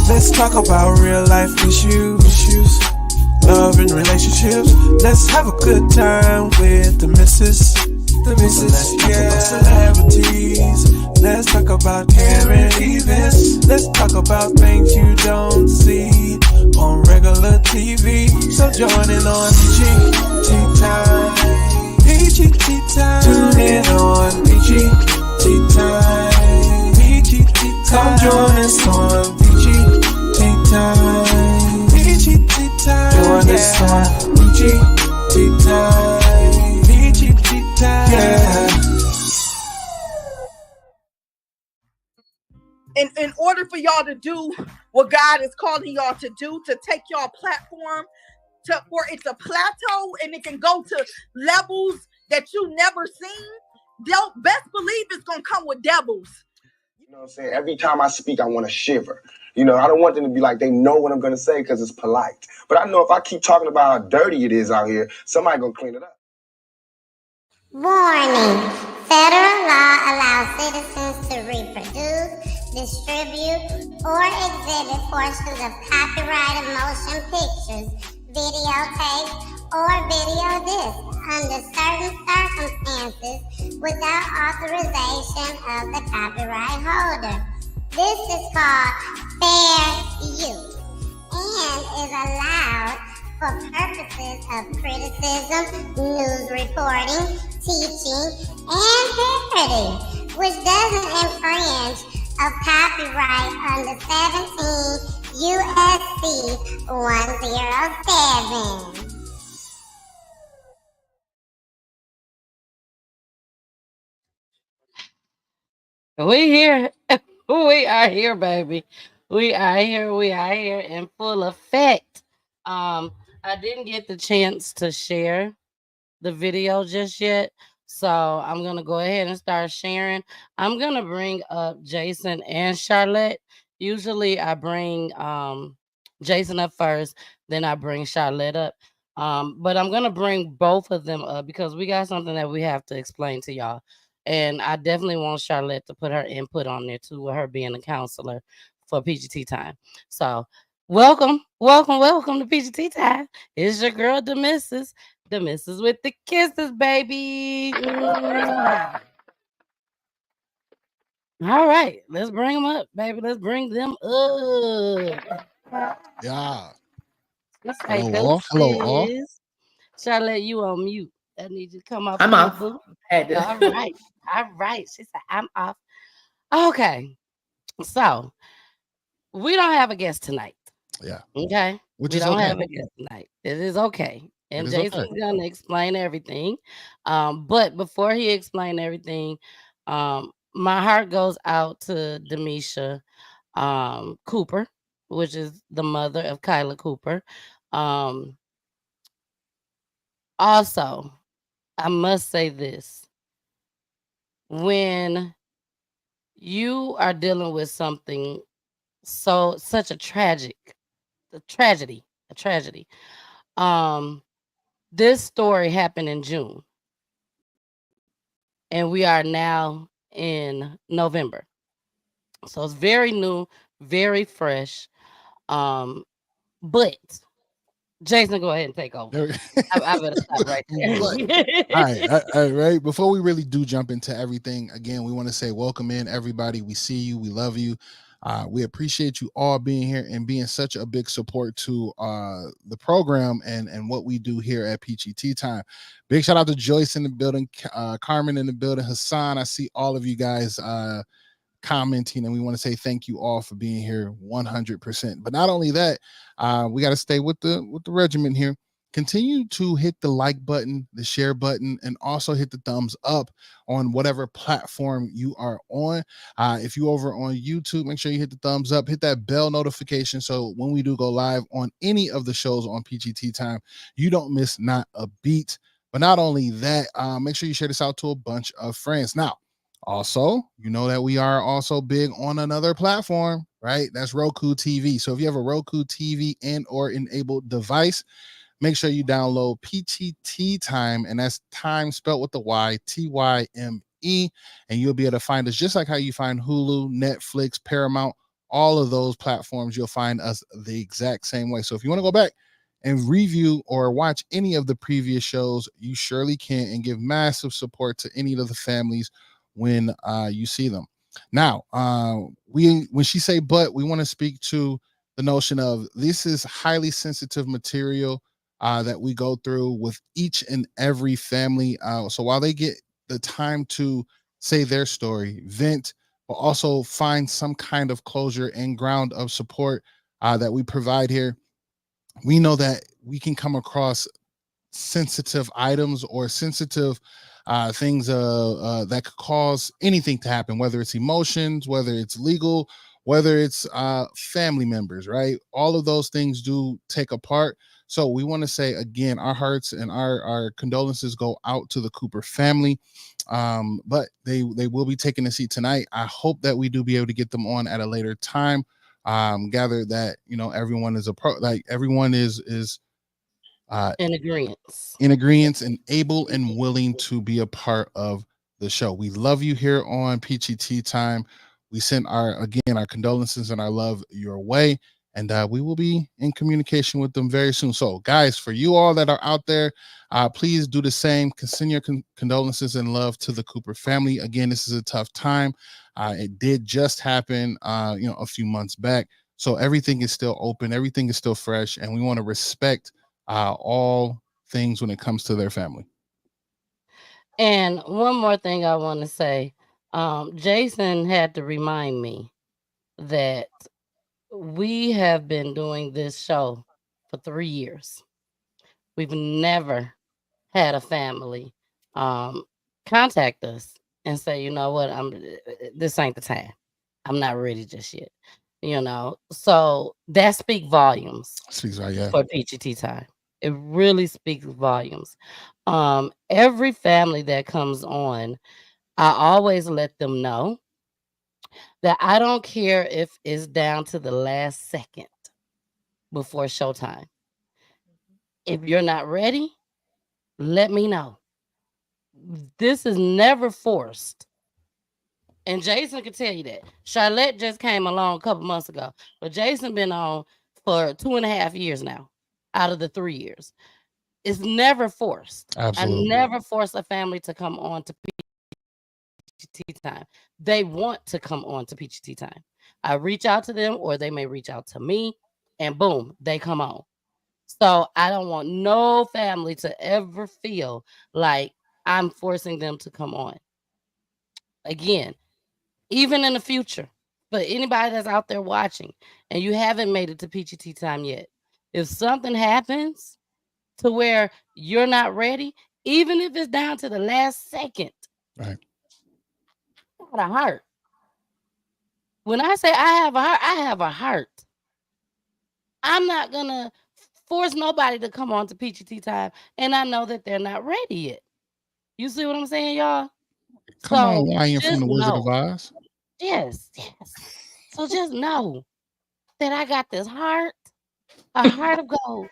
Let's talk about real life issues, love and relationships. Let's have a good time with the missus. Let's talk about celebrities. Let's talk about caring events. Let's talk about things you don't see on regular TV. So join in on PGT Time. PGT Time. Tune in on PGT Time. PGT Time. Come join us on PGT Time. PGT Time. Join us on PGT Time. PGT Time. Yeah. In order for y'all to do what God is calling y'all to do, to take y'all platform to where it's a plateau and it can go to levels that you never seen, they'll best believe it's gonna come with devils. You know what I'm saying? Every time I speak, I want to shiver. You know, I don't want them to be like they know what I'm gonna say because it's polite. But I know if I keep talking about how dirty it is out here, somebody gonna clean it up. Warning. Federal law allows citizens to reproduce, distribute, or exhibit portions of copyrighted motion pictures, videotapes, or video discs under certain circumstances without authorization of the copyright holder. This is called fair use and is allowed for purposes of criticism, news reporting, teaching, and parody, which doesn't infringe of copyright under 17 U.S.C. 107. We here. We are here, baby. We are here. We are here in full effect. I didn't get the chance to share the video just yet, so I'm gonna go ahead and start sharing. I'm gonna bring up Jason and Charlotte. Usually, I bring Jason up first, then I bring Charlotte up. But I'm gonna bring both of them up because we got something that we have to explain to y'all. And I definitely want Charlotte to put her input on there too, with her being a counselor for PGT Time. So, welcome to PGT Time. It's your girl, the missus with the kisses, baby. Mwah. All right, let's bring them up, baby. Let's bring them up. Yeah. Hello, all. Charlotte, you on mute. I need you to come off. I'm off. All right. She said, I'm off. Okay. So, we don't have a guest tonight. Yeah. Okay. We don't have a guest tonight. It is okay. And Jason's gonna explain everything. But before he explains everything, my heart goes out to Demisha Cooper, which is the mother of Kyla Cooper. Also, I must say this. When you are dealing with something such a tragedy. This story happened in June, and we are now in November. So it's very new, very fresh. But Jason, go ahead and take over. I better stop right there. All right. Before we really do jump into everything, again, we want to say welcome in, everybody. We see you. We love you. We appreciate you all being here and being such a big support to the program and what we do here at PGT Time. Big shout out to Joyce in the building, Carmen in the building, Hassan. I see all of you guys commenting, and we want to say thank you all for being here 100%. But not only that, we got to stay with the regiment here. Continue to hit the like button, the share button, and also hit the thumbs up on whatever platform you are on. If you over on YouTube, make sure you hit the thumbs up, hit that bell notification so when we do go live on any of the shows on PGT Time, you don't miss not a beat. But not only that, make sure you share this out to a bunch of friends. Now, also, you know that we are also big on another platform, right? That's Roku TV. So if you have a Roku TV and or enabled device, make sure you download PGT Time, and that's time spelled with the Y, TYME. and you'll be able to find us just like how you find Hulu, Netflix, Paramount, all of those platforms. You'll find us the exact same way. So if you want to go back and review or watch any of the previous shows, you surely can, and give massive support to any of the families when you see them. Now, when she say but, we want to speak to the notion of this is highly sensitive material that we go through with each and every family. So while they get the time to say their story, vent, but also find some kind of closure and ground of support that we provide here, we know that we can come across sensitive items or sensitive things that could cause anything to happen, whether it's emotions, whether it's legal, whether it's family members, right? All of those things do take a part. So we want to say again, our hearts and our condolences go out to the Cooper family. But they will be taking a seat tonight. I hope that we do be able to get them on at a later time. Gather that everyone is everyone is In agreement. in agreement and able and willing to be a part of the show. We love you here on Peachy Tea Time. We send our condolences and our love your way, and we will be in communication with them very soon. So, guys, for you all that are out there, please do the same. Send your condolences and love to the Cooper family. Again, this is a tough time. It did just happen, a few months back. So everything is still open, everything is still fresh, and we want to respect all things when it comes to their family. And one more thing I want to say, Jason had to remind me that we have been doing this show for 3 years. We've never had a family contact us and say, you know what, this ain't the time. I'm not ready just yet. So that speaks volumes Speaks right, yeah. for Peachy Tea Time. It really speaks volumes. Every family that comes on, I always let them know that I don't care if it's down to the last second before showtime. If you're not ready, let me know. This is never forced. And Jason can tell you that. Charlotte just came along a couple months ago, but Jason been on for 2.5 years now out of the 3 years. It's never forced. Absolutely. I never force a family to come on to Peachy Tea Time. They want to come on to Peachy Tea Time. I reach out to them, or they may reach out to me, and boom, they come on. So I don't want no family to ever feel like I'm forcing them to come on. Again, even in the future, but anybody that's out there watching and you haven't made it to Peachy Tea Time yet, if something happens to where you're not ready, even if it's down to the last second, right, I got a heart. When I say I have a heart, I have a heart. I'm not gonna force nobody to come on to Peachy Tea Time, and I know that they're not ready yet. You see what I'm saying, y'all? come on, So lion from just the Wizard of know, Oz. yes. So just know that I got this heart, a heart of gold.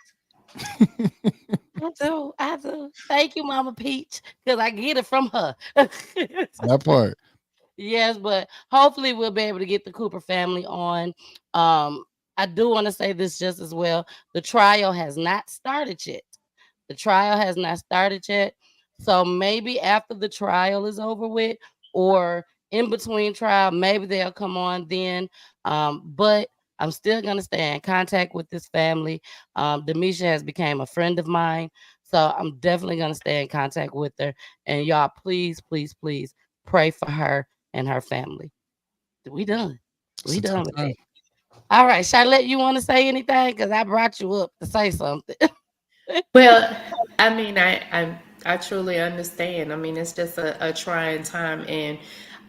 I do. Thank you, Mama Peach, because I get it from her. That part. Yes, but hopefully we'll be able to get the Cooper family on. I do want to say this just as well. The trial has not started yet. The trial has not started yet. So maybe after the trial is over with, or in between trial, maybe they'll come on then. But I'm still gonna stay in contact with this family. Demisha has become a friend of mine, so I'm definitely gonna stay in contact with her. And y'all, please, please, please pray for her and her family. We done. It's We a tough done with time. that. All right, Charlotte, you want to say anything? Because I brought you up to say something. Well, I mean, I truly understand. I mean, it's just a trying time, and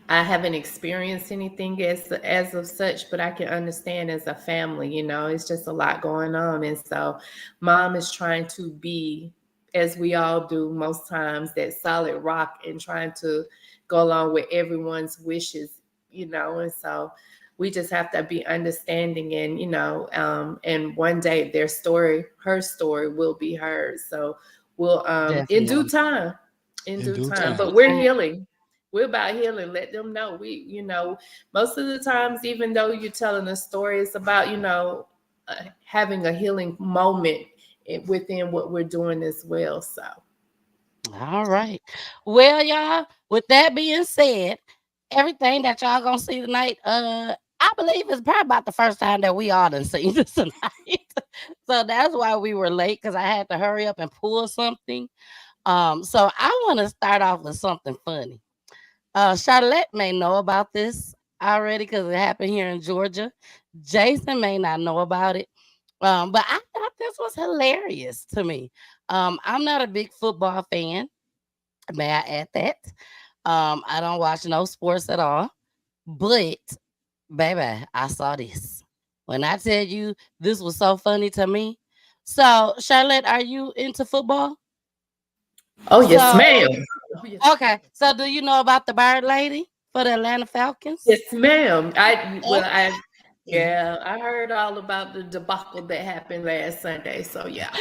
I haven't experienced anything as of such, but I can understand as a family. It's just a lot going on, and so mom is trying to be, as we all do most times, that solid rock and trying to go along with everyone's wishes. And so we just have to be understanding, and and one day her story will be heard. So we'll in due Definitely. time, In due but time. we're healing. We're about healing. Let them know. Most of the times, even though you're telling a story, it's about, having a healing moment within what we're doing as well. So. All right. Well, y'all, with that being said, everything that y'all gonna see tonight, I believe it's probably about the first time that we all done seen this tonight. So that's why we were late, because I had to hurry up and pull something. So I want to start off with something funny. Charlotte may know about this already because it happened here in Georgia. Jason may not know about it. But I thought this was hilarious to me. I'm not a big football fan. May I add that? I don't watch no sports at all. But baby, I saw this. When I tell you this was so funny to me. So, Charlotte, are you into football? Oh, yes, So, ma'am. okay. So, do you know about the Bird Lady for the Atlanta Falcons? Yes, ma'am. I heard all about the debacle that happened last Sunday. So, yeah.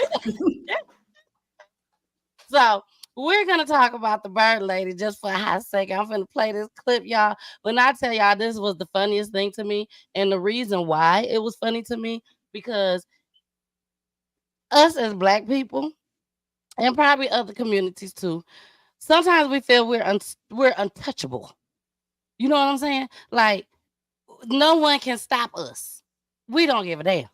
So, we're going to talk about the Bird Lady just for a hot second. I'm going to play this clip, y'all. When I tell y'all this was the funniest thing to me, and the reason why it was funny to me, because us as Black people, and probably other communities too, sometimes we feel we're untouchable. You know what I'm saying? Like, no one can stop us. We don't give a damn.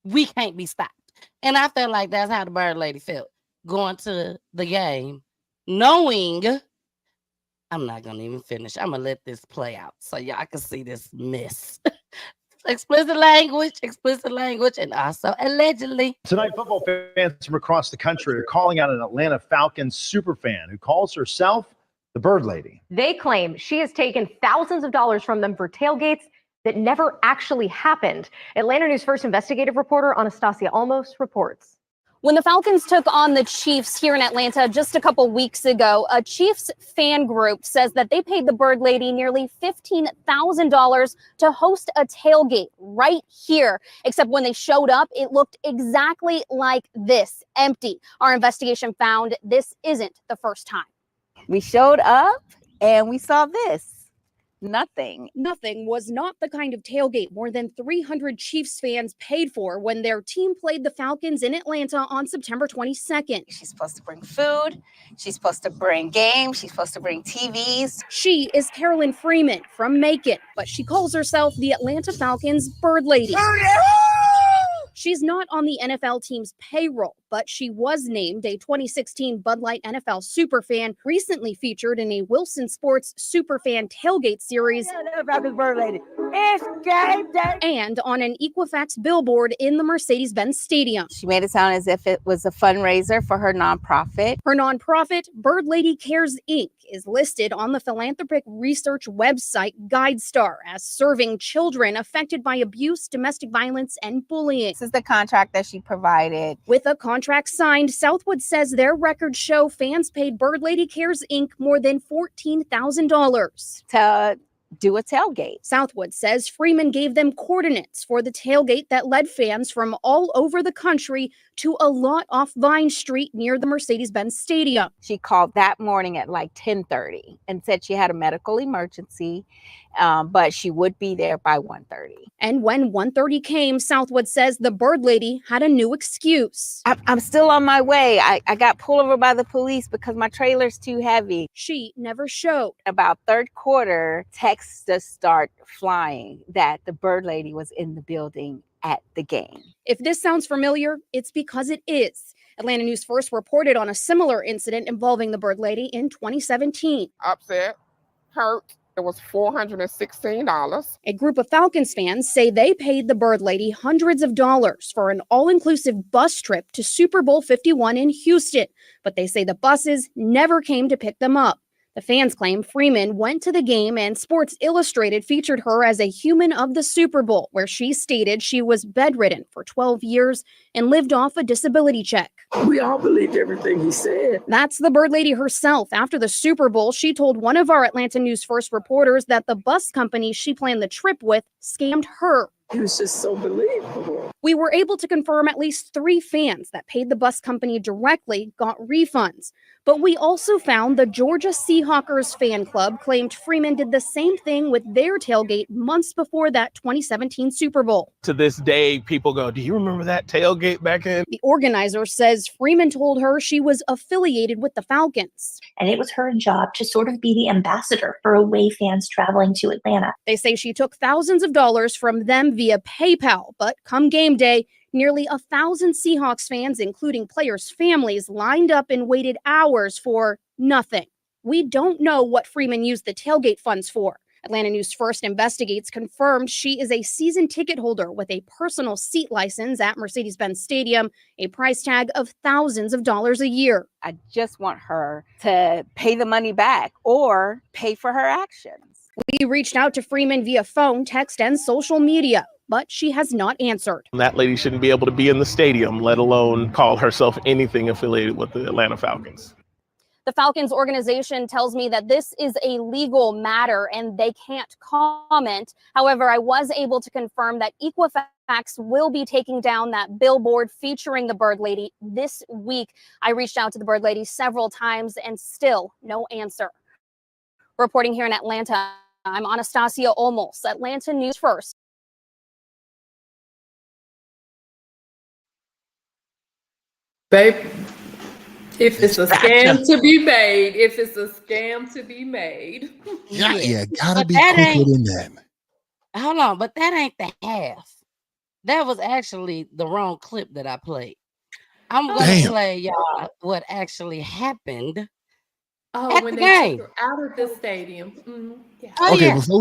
We can't be stopped. And I felt like that's how the Bird Lady felt going to the game, knowing I'm not gonna even finish. I'm gonna let this play out so y'all can see this mess. explicit language, and also allegedly. Tonight, football fans from across the country are calling out an Atlanta Falcons superfan who calls herself the Bird Lady. They claim she has taken thousands of dollars from them for tailgates that never actually happened. Atlanta News First investigative reporter Anastasia Almos reports. When the Falcons took on the Chiefs here in Atlanta just a couple weeks ago, a Chiefs fan group says that they paid the Bird Lady nearly $15,000 to host a tailgate right here. Except when they showed up, it looked exactly like this, empty. Our investigation found this isn't the first time. We showed up and we saw this. Nothing was not the kind of tailgate more than 300 Chiefs fans paid for when their team played the Falcons in Atlanta on September 22nd. She's supposed to bring food. She's supposed to bring games. She's supposed to bring TVs. She is Carolyn Freeman from Macon, but she calls herself the Atlanta Falcons Bird Lady. She's not on the NFL team's payroll, but she was named a 2016 Bud Light NFL Superfan, recently featured in a Wilson Sports Superfan Tailgate series, and on an Equifax billboard in the Mercedes-Benz Stadium. She made it sound as if it was a fundraiser for her nonprofit. Her nonprofit, Bird Lady Cares Inc., is listed on the philanthropic research website GuideStar as serving children affected by abuse, domestic violence, and bullying. This is the contract that she provided. With a contract signed, Southwood says their records show fans paid Bird Lady Cares Inc. more than $14,000 to do a tailgate. Southwood says Freeman gave them coordinates for the tailgate that led fans from all over the country to a lot off Vine Street near the Mercedes-Benz Stadium. She called that morning at like 10:30 and said she had a medical emergency, but she would be there by 1:30. And when 1:30 came, Southwood says the Bird Lady had a new excuse. I'm still on my way. I got pulled over by the police because my trailer's too heavy. She never showed. About third quarter, texts just start flying that the Bird Lady was in the building at the game. If this sounds familiar, it's because it is. Atlanta News First reported on a similar incident involving the Bird Lady in 2017. Upset, hurt. It was $416. A group of Falcons fans say they paid the Bird Lady hundreds of dollars for an all-inclusive bus trip to Super Bowl 51 in Houston, but they say the buses never came to pick them up. The fans claim Freeman went to the game and Sports Illustrated featured her as a human of the Super Bowl, where she stated she was bedridden for 12 years and lived off a disability check. We all believed everything he said. That's the Bird Lady herself. After the Super Bowl, she told one of our Atlanta News First reporters that the bus company she planned the trip with scammed her. He was just so believable. We were able to confirm at least 3 fans that paid the bus company directly got refunds. But we also found the Georgia Seahawkers fan club claimed Freeman did the same thing with their tailgate months before that 2017 Super Bowl. To this day, people go, do you remember that tailgate back in? The organizer says Freeman told her she was affiliated with the Falcons. And it was her job to sort of be the ambassador for away fans traveling to Atlanta. They say she took thousands of dollars from them via PayPal, but come game day, nearly 1,000 Seahawks fans, including players' families, lined up and waited hours for nothing. We don't know what Freeman used the tailgate funds for. Atlanta News First Investigates confirmed she is a season ticket holder with a personal seat license at Mercedes-Benz Stadium, a price tag of thousands of dollars a year. I just want her to pay the money back or pay for her actions. We reached out to Freeman via phone, text, and social media, but she has not answered. That lady shouldn't be able to be in the stadium, let alone call herself anything affiliated with the Atlanta Falcons. The Falcons organization tells me that this is a legal matter and they can't comment. However, I was able to confirm that Equifax will be taking down that billboard featuring the Bird Lady this week. I reached out to the Bird Lady several times and still no answer. Reporting here in Atlanta, I'm Anastasia Olmos, Atlanta News First. Babe, if it's a scam to be made, Yeah, gotta be quicker than that. Hold on, but that ain't the half. That was actually the wrong clip that I played. I'm gonna play y'all what actually happened. Oh, when they took her out of the stadium. Yeah. Okay, before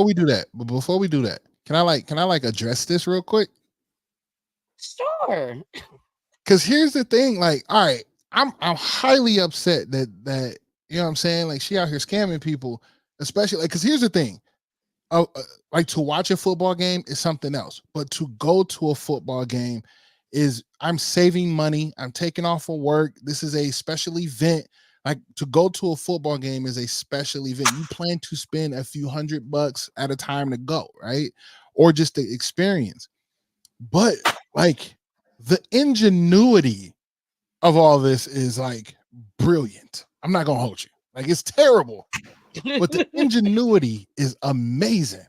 we do that, can I address this real quick? Sure. Because here's the thing, like, all right, I'm highly upset that you know what I'm saying, like she out here scamming people, especially like because here's the thing, like to watch a football game is something else, but to go to a football game is I'm saving money, I'm taking off of work. This is a special event. Like to go to a football game is a special event. You plan to spend a few $100 at a time to go, right? Or just the experience. But like the ingenuity of all this is like brilliant. I'm not gonna hold you. Like it's terrible, but the ingenuity is amazing.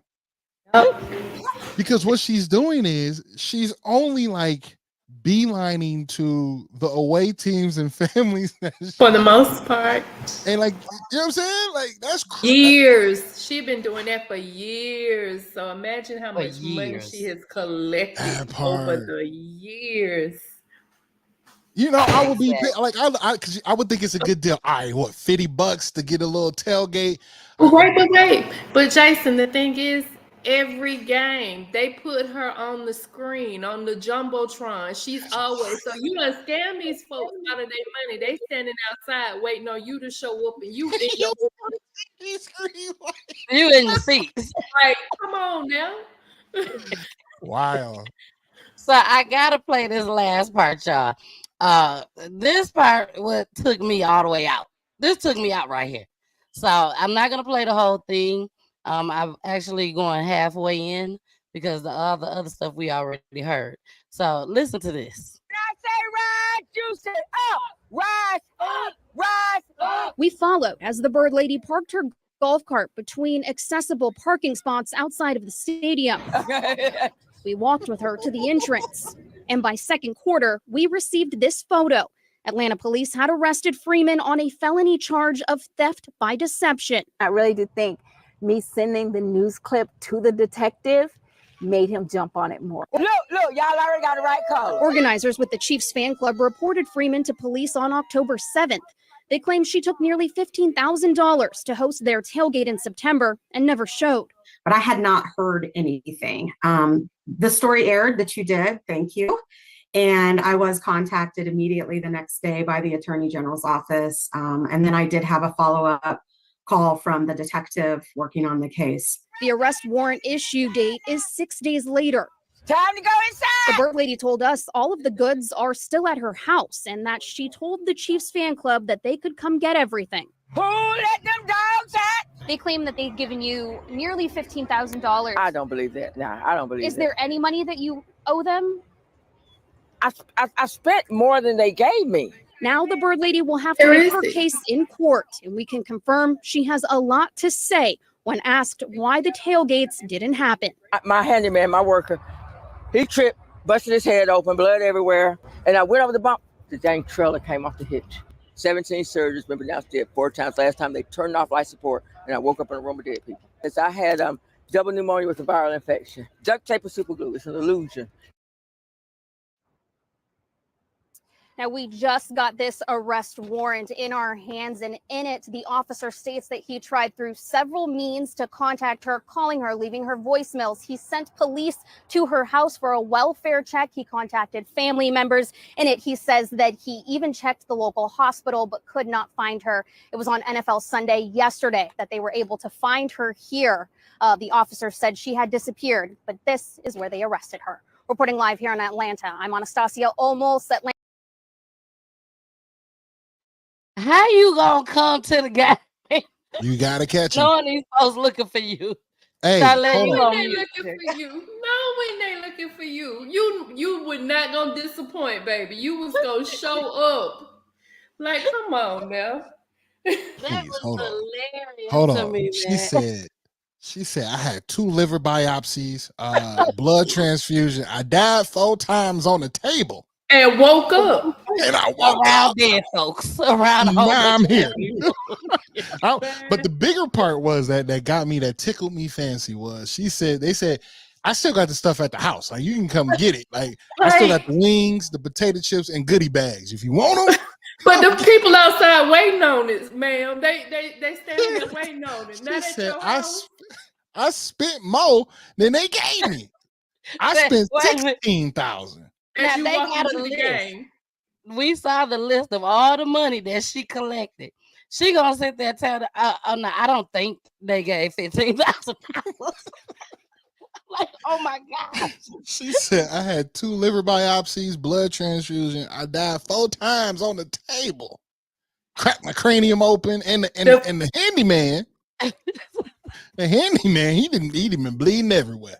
Because what she's doing is she's only like beelining to the away teams and families for the most part. And like, you know what I'm saying? Like that's years. She's been doing that for years. So imagine how much money she has collected over the years. You know, I would be like, I would think it's a good deal. All right, what, $50 to get a little tailgate? But Jason, the thing is, every game they put her on the screen on the jumbotron. She's always so you done scam these folks out of their money. They standing outside waiting on you to show up, and you in your you in the seats. Like, come on now. Wow. So I gotta play this last part, y'all. This part what took me all the way out. This took me out right here. So I'm not gonna play the whole thing. I'm actually going halfway in because the other stuff we already heard. So listen to this. When I say rise, you say up, rise up, rise up. We followed as the Bird Lady parked her golf cart between accessible parking spots outside of the stadium. We walked with her to the entrance. And by second quarter, we received this photo. Atlanta police had arrested Freeman on a felony charge of theft by deception. I really do think me sending the news clip to the detective made him jump on it more. Look, y'all already got the right code. Organizers with the Chiefs fan club reported Freeman to police on October 7th. They claimed she took nearly $15,000 to host their tailgate in September and never showed. But I had not heard anything. The story aired that you did, thank you. And I was contacted immediately the next day by the Attorney General's office. And then I did have a follow-up call from the detective working on the case. The arrest warrant issue date is 6 days later. Time to go inside. The Bird Lady told us all of the goods are still at her house and that she told the Chiefs fan club that they could come get everything. Who let them dogs out? They claim that they've given you nearly $15,000. I don't believe that. Nah, I don't believe that. Is there any money that you owe them? I spent more than they gave me. Now the bird lady will have to make her case in court, and we can confirm she has a lot to say when asked why the tailgates didn't happen. My handyman, my worker, he tripped, busted his head open, blood everywhere, and I went over the bump. The dang trailer came off the hitch. 17 surgeons been pronounced dead 4 times. Last time they turned off life support, and I woke up in a room of dead people. As I had double pneumonia with a viral infection. Duct tape and super glue, it's an illusion. Now, we just got this arrest warrant in our hands, and in it, the officer states that he tried through several means to contact her, calling her, leaving her voicemails. He sent police to her house for a welfare check. He contacted family members. In it, he says that he even checked the local hospital but could not find her. It was on NFL Sunday yesterday that they were able to find her here. The officer said she had disappeared, but this is where they arrested her. Reporting live here in Atlanta, I'm Anastasia Olmos, Atlanta. How you gonna come to the guy? You gotta catch him. Knowing these folks looking for you. Hey, Start letting hold you on. on When they mute. looking for you. No, when they looking for you. You were not gonna disappoint, baby. You was gonna show up. Like, come on now. That was Hold on. hilarious Hold to on. me, man. She said I had 2 liver biopsies, blood transfusion. I died 4 times on the table. And woke up. And I woke around up. dead folks. Around a whole Now I'm bunch of here. people. But the bigger part was that got me, that tickled me fancy was they said, I still got the stuff at the house. Like, you can come get it. Like, I still got the wings, the potato chips, and goodie bags. If you want them. But the people outside waiting on it, ma'am. They standing there waiting on it. Not at your house. I spent more than they gave me. I spent $16,000. Now you they walk got into a the list. game. We saw the list of all the money that she collected. She gonna sit there and tell the, oh no, I don't think they gave $15,000. Like, oh my gosh. She said I had 2 liver biopsies, blood transfusion. I died 4 times on the table. Cracked my cranium open, and the handyman, he didn't been bleeding everywhere.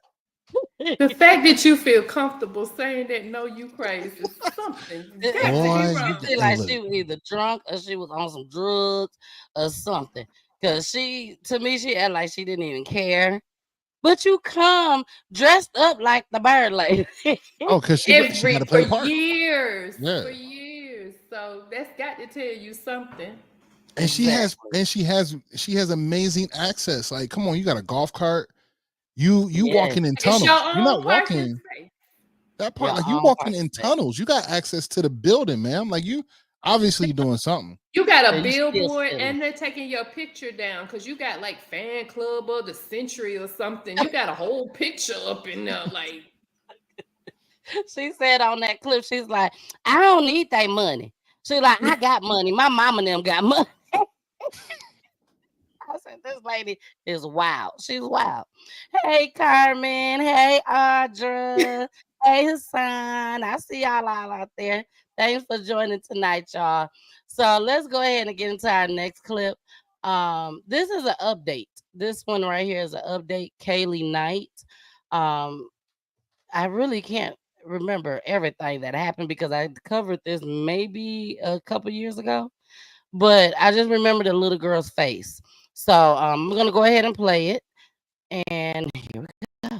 The fact that you feel comfortable saying that, no, you crazy, something. It feel like she was either drunk or she was on some drugs or something. Cause she acted like she didn't even care. But you come dressed up like the bird lady. Oh, because she had to play a part. Years. Yeah. For years. So that's got to tell you something. And she has amazing access. Like, come on, you got a golf cart. You walking in tunnels. You're not walking that part. Like, you walking in tunnels. You got access to the building, man. Like, you obviously doing something. You got a billboard and they're taking your picture down because you got like fan club of the century or something. You got a whole picture up in there. Like, she said on that clip, she's like, I don't need that money. She's like, I got money. My mama and them got money. I said, this lady is wild. She's wild. Hey, Carmen. Hey, Audra. Hey, Hassan. I see y'all all out there. Thanks for joining tonight, y'all. So let's go ahead and get into our next clip. This is an update. This one right here is an update. Cailee Knight. I really can't remember everything that happened because I covered this maybe a couple years ago, but I just remember the little girl's face. So I'm gonna go ahead and play it, and here we go.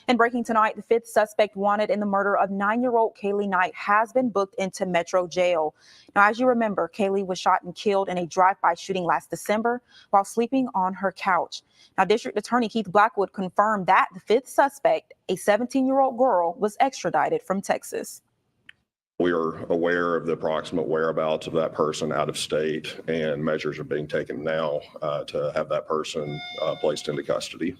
And breaking tonight, the 5th suspect wanted in the murder of 9-year-old Cailee Knight has been booked into Metro Jail. Now, as you remember, Cailee was shot and killed in a drive-by shooting last December while sleeping on her couch. Now, District Attorney Keith Blackwood confirmed that the 5th suspect, a 17-year-old girl, was extradited from Texas. We are aware of the approximate whereabouts of that person out of state, and measures are being taken now to have that person placed into custody.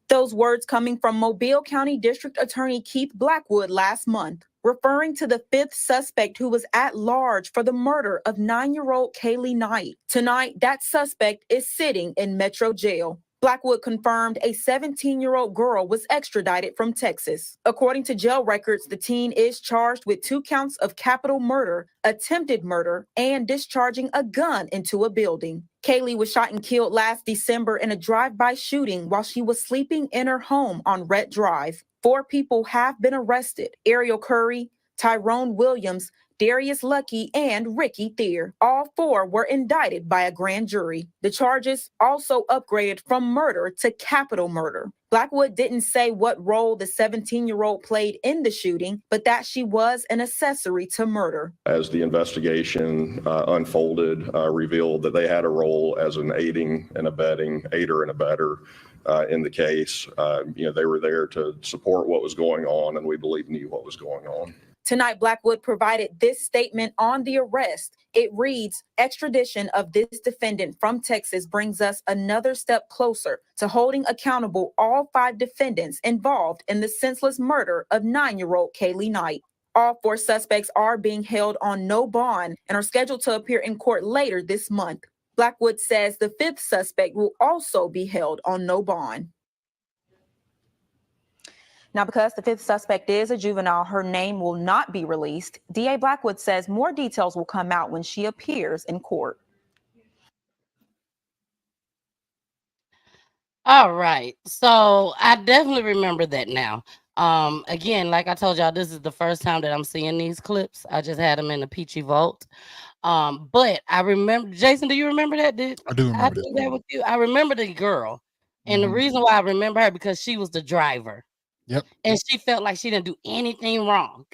Those words coming from Mobile County District Attorney Keith Blackwood last month, referring to the 5th suspect who was at large for the murder of 9-year-old Cailee Knight. Tonight, that suspect is sitting in Metro Jail. Blackwood confirmed a 17-year-old girl was extradited from Texas. According to jail records, the teen is charged with 2 counts of capital murder, attempted murder, and discharging a gun into a building. Cailee was shot and killed last December in a drive-by shooting while she was sleeping in her home on Rhett Drive. 4 people have been arrested: Ariel Curry, Tyrone Williams, Darius Lucky, and Ricky Thier. All 4 were indicted by a grand jury. The charges also upgraded from murder to capital murder. Blackwood didn't say what role the 17-year-old played in the shooting, but that she was an accessory to murder. As the investigation unfolded, revealed that they had a role as an aider and abetter in the case. They were there to support what was going on, and we believe knew what was going on. Tonight, Blackwood provided this statement on the arrest. It reads, "Extradition of this defendant from Texas brings us another step closer to holding accountable all 5 defendants involved in the senseless murder of 9-year-old Cailee Knight." All 4 suspects are being held on no bond and are scheduled to appear in court later this month. Blackwood says the 5th suspect will also be held on no bond. Now, because the 5th suspect is a juvenile, her name will not be released. DA Blackwood says more details will come out when she appears in court. All right. So I definitely remember that now. Again, like I told y'all, this is the first time that I'm seeing these clips. I just had them in the Peachy Vault. But I remember, Jason, do you remember that? I do remember did that with you? I remember the girl. And the reason why I remember her, because she was the driver. Yep. And she felt like she didn't do anything wrong.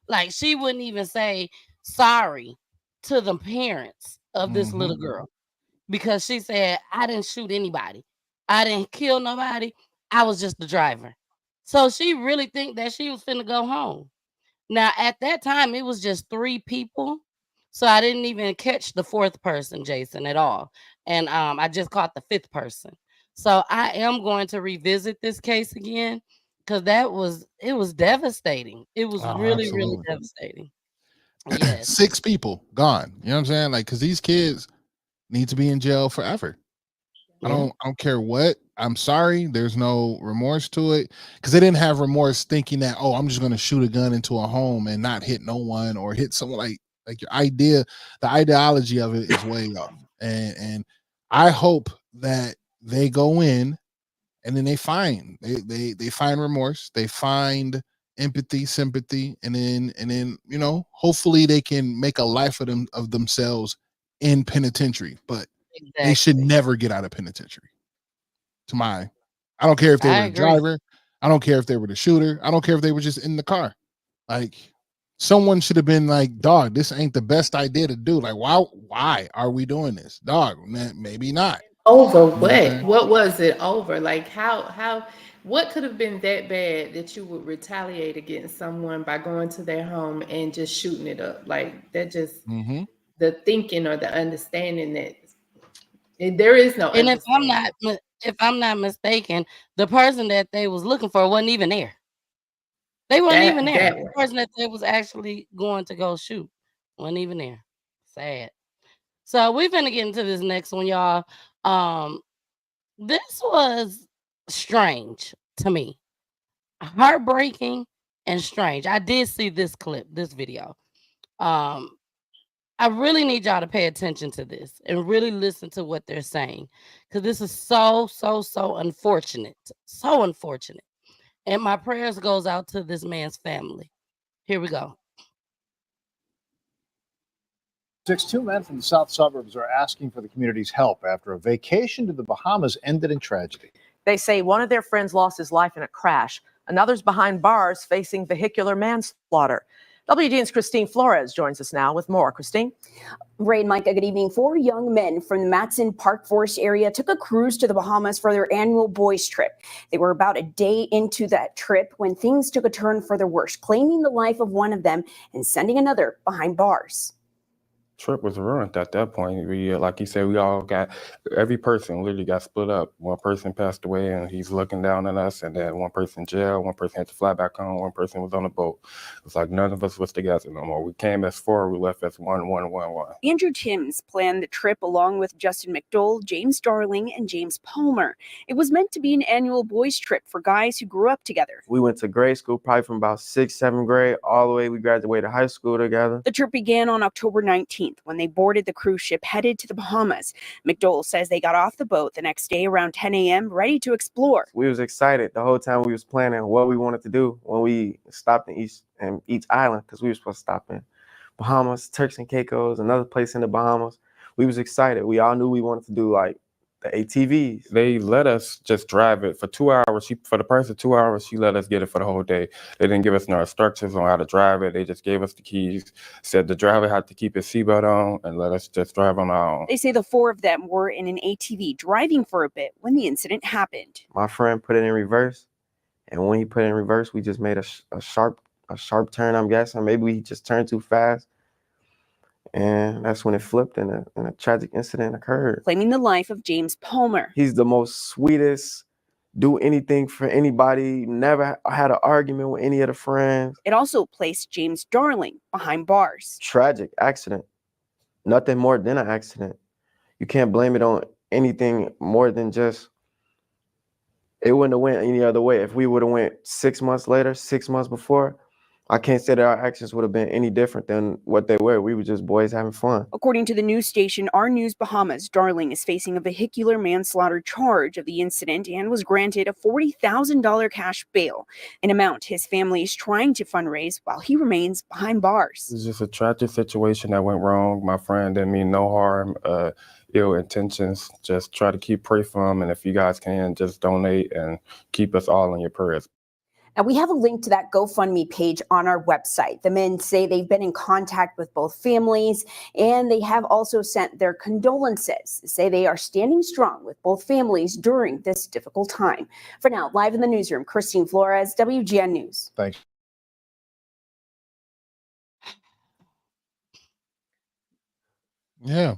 Like she wouldn't even say sorry to the parents of this little girl, because she said, I didn't shoot anybody. I didn't kill nobody. I was just the driver. So she really think that she was finna go home. Now, at that time, it was just 3 people. So I didn't even catch the 4th person, Jason, at all. And I just caught the 5th person. So I am going to revisit this case again, because it was devastating. It was really, really Absolutely. devastating. Yes. 6 people gone. You know what I'm saying? Like, because these kids need to be in jail forever. I don't care what. I'm sorry. There's no remorse to it, because they didn't have remorse thinking that, oh, I'm just going to shoot a gun into a home and not hit no one or hit someone. Like your idea, the ideology of it is way off. And I hope that they go in and then they find remorse, they find empathy, sympathy, and then hopefully they can make a life of themselves in penitentiary. But they should never get out of penitentiary. I don't care if they were the driver, I don't care if they were the shooter, I don't care if they were just in the car. Like, someone should have been like, dog, this ain't the best idea to do. Like, why are we doing this? Dog, maybe not. Over what? What was it over? Like what could have been that bad that you would retaliate against someone by going to their home and just shooting it up? Like, that just the thinking or the understanding that there is no. And if I'm not mistaken, the person that they was looking for wasn't even there. They weren't even there. The person that they was actually going to go shoot wasn't even there. Sad. So we're finna get into this next one, y'all. This was strange to me. Heartbreaking and strange. I did see this clip, this video. I really need y'all to pay attention to this and really listen to what they're saying, because this is so unfortunate. So unfortunate. And my prayers goes out to this man's family. Here we go. 2 men from the south suburbs are asking for the community's help after a vacation to the Bahamas ended in tragedy. They say one of their friends lost his life in a crash. Another's behind bars facing vehicular manslaughter. WGN's Christine Flores joins us now with more. Christine? Ray and Micah, good evening. 4 young men from the Matson Park Forest area took a cruise to the Bahamas for their annual boys trip. They were about a day into that trip when things took a turn for the worse, claiming the life of one of them and sending another behind bars. trip was ruined at that point. We, like you said, we all got, every person literally got split up. One person passed away and he's looking down on us, and then one person in jail, one person had to fly back home, one person was on a boat. It's like none of us was together no more. We came as four, we left as one. Andrew Timms planned the trip along with Justin McDowell, James Darling, and James Palmer. It was meant to be an annual boys' trip for guys who grew up together. We went to grade school probably from about 6th, 7th grade, all the way we graduated high school together. The trip began on October 19th when they boarded the cruise ship headed to the Bahamas. McDowell says they got off the boat the next day around 10 a.m. ready to explore. We was excited the whole time we was planning what we wanted to do when we stopped in each island, because we were supposed to stop in Bahamas, Turks and Caicos, another place in the Bahamas. We was excited. We all knew we wanted to do like the ATVs. They let us just drive it for 2 hours. For the price of 2 hours, she let us get it for the whole day. They didn't give us no instructions on how to drive it. They just gave us the keys, said the driver had to keep his seatbelt on, and let us just drive on our own. They say the four of them were in an ATV driving for a bit when the incident happened. My friend put it in reverse, and when he put it in reverse, we just made a sharp turn, I'm guessing. Maybe we just turned too fast. And that's when it flipped and a tragic incident occurred. Claiming the life of James Palmer. He's the most sweetest, do anything for anybody, never had an argument with any of the friends. It also placed James Darling behind bars. Tragic accident. Nothing more than an accident. You can't blame it on anything more than just, it wouldn't have went any other way. If we would have went 6 months later, 6 months before, I can't say that our actions would have been any different than what they were. We were just boys having fun. According to the news station Our News Bahamas, Darling is facing a vehicular manslaughter charge of the incident and was granted a $40,000 cash bail, an amount his family is trying to fundraise while he remains behind bars. It's just a tragic situation that went wrong. My friend didn't mean no harm, ill intentions. Just try to pray for him, and if you guys can, just donate and keep us all in your prayers. Now, we have a link to that GoFundMe page on our website. The men say they've been in contact with both families, and they have also sent their condolences. They say they are standing strong with both families during this difficult time. For now, live in the newsroom, Christine Flores, WGN News. Thanks. Yeah.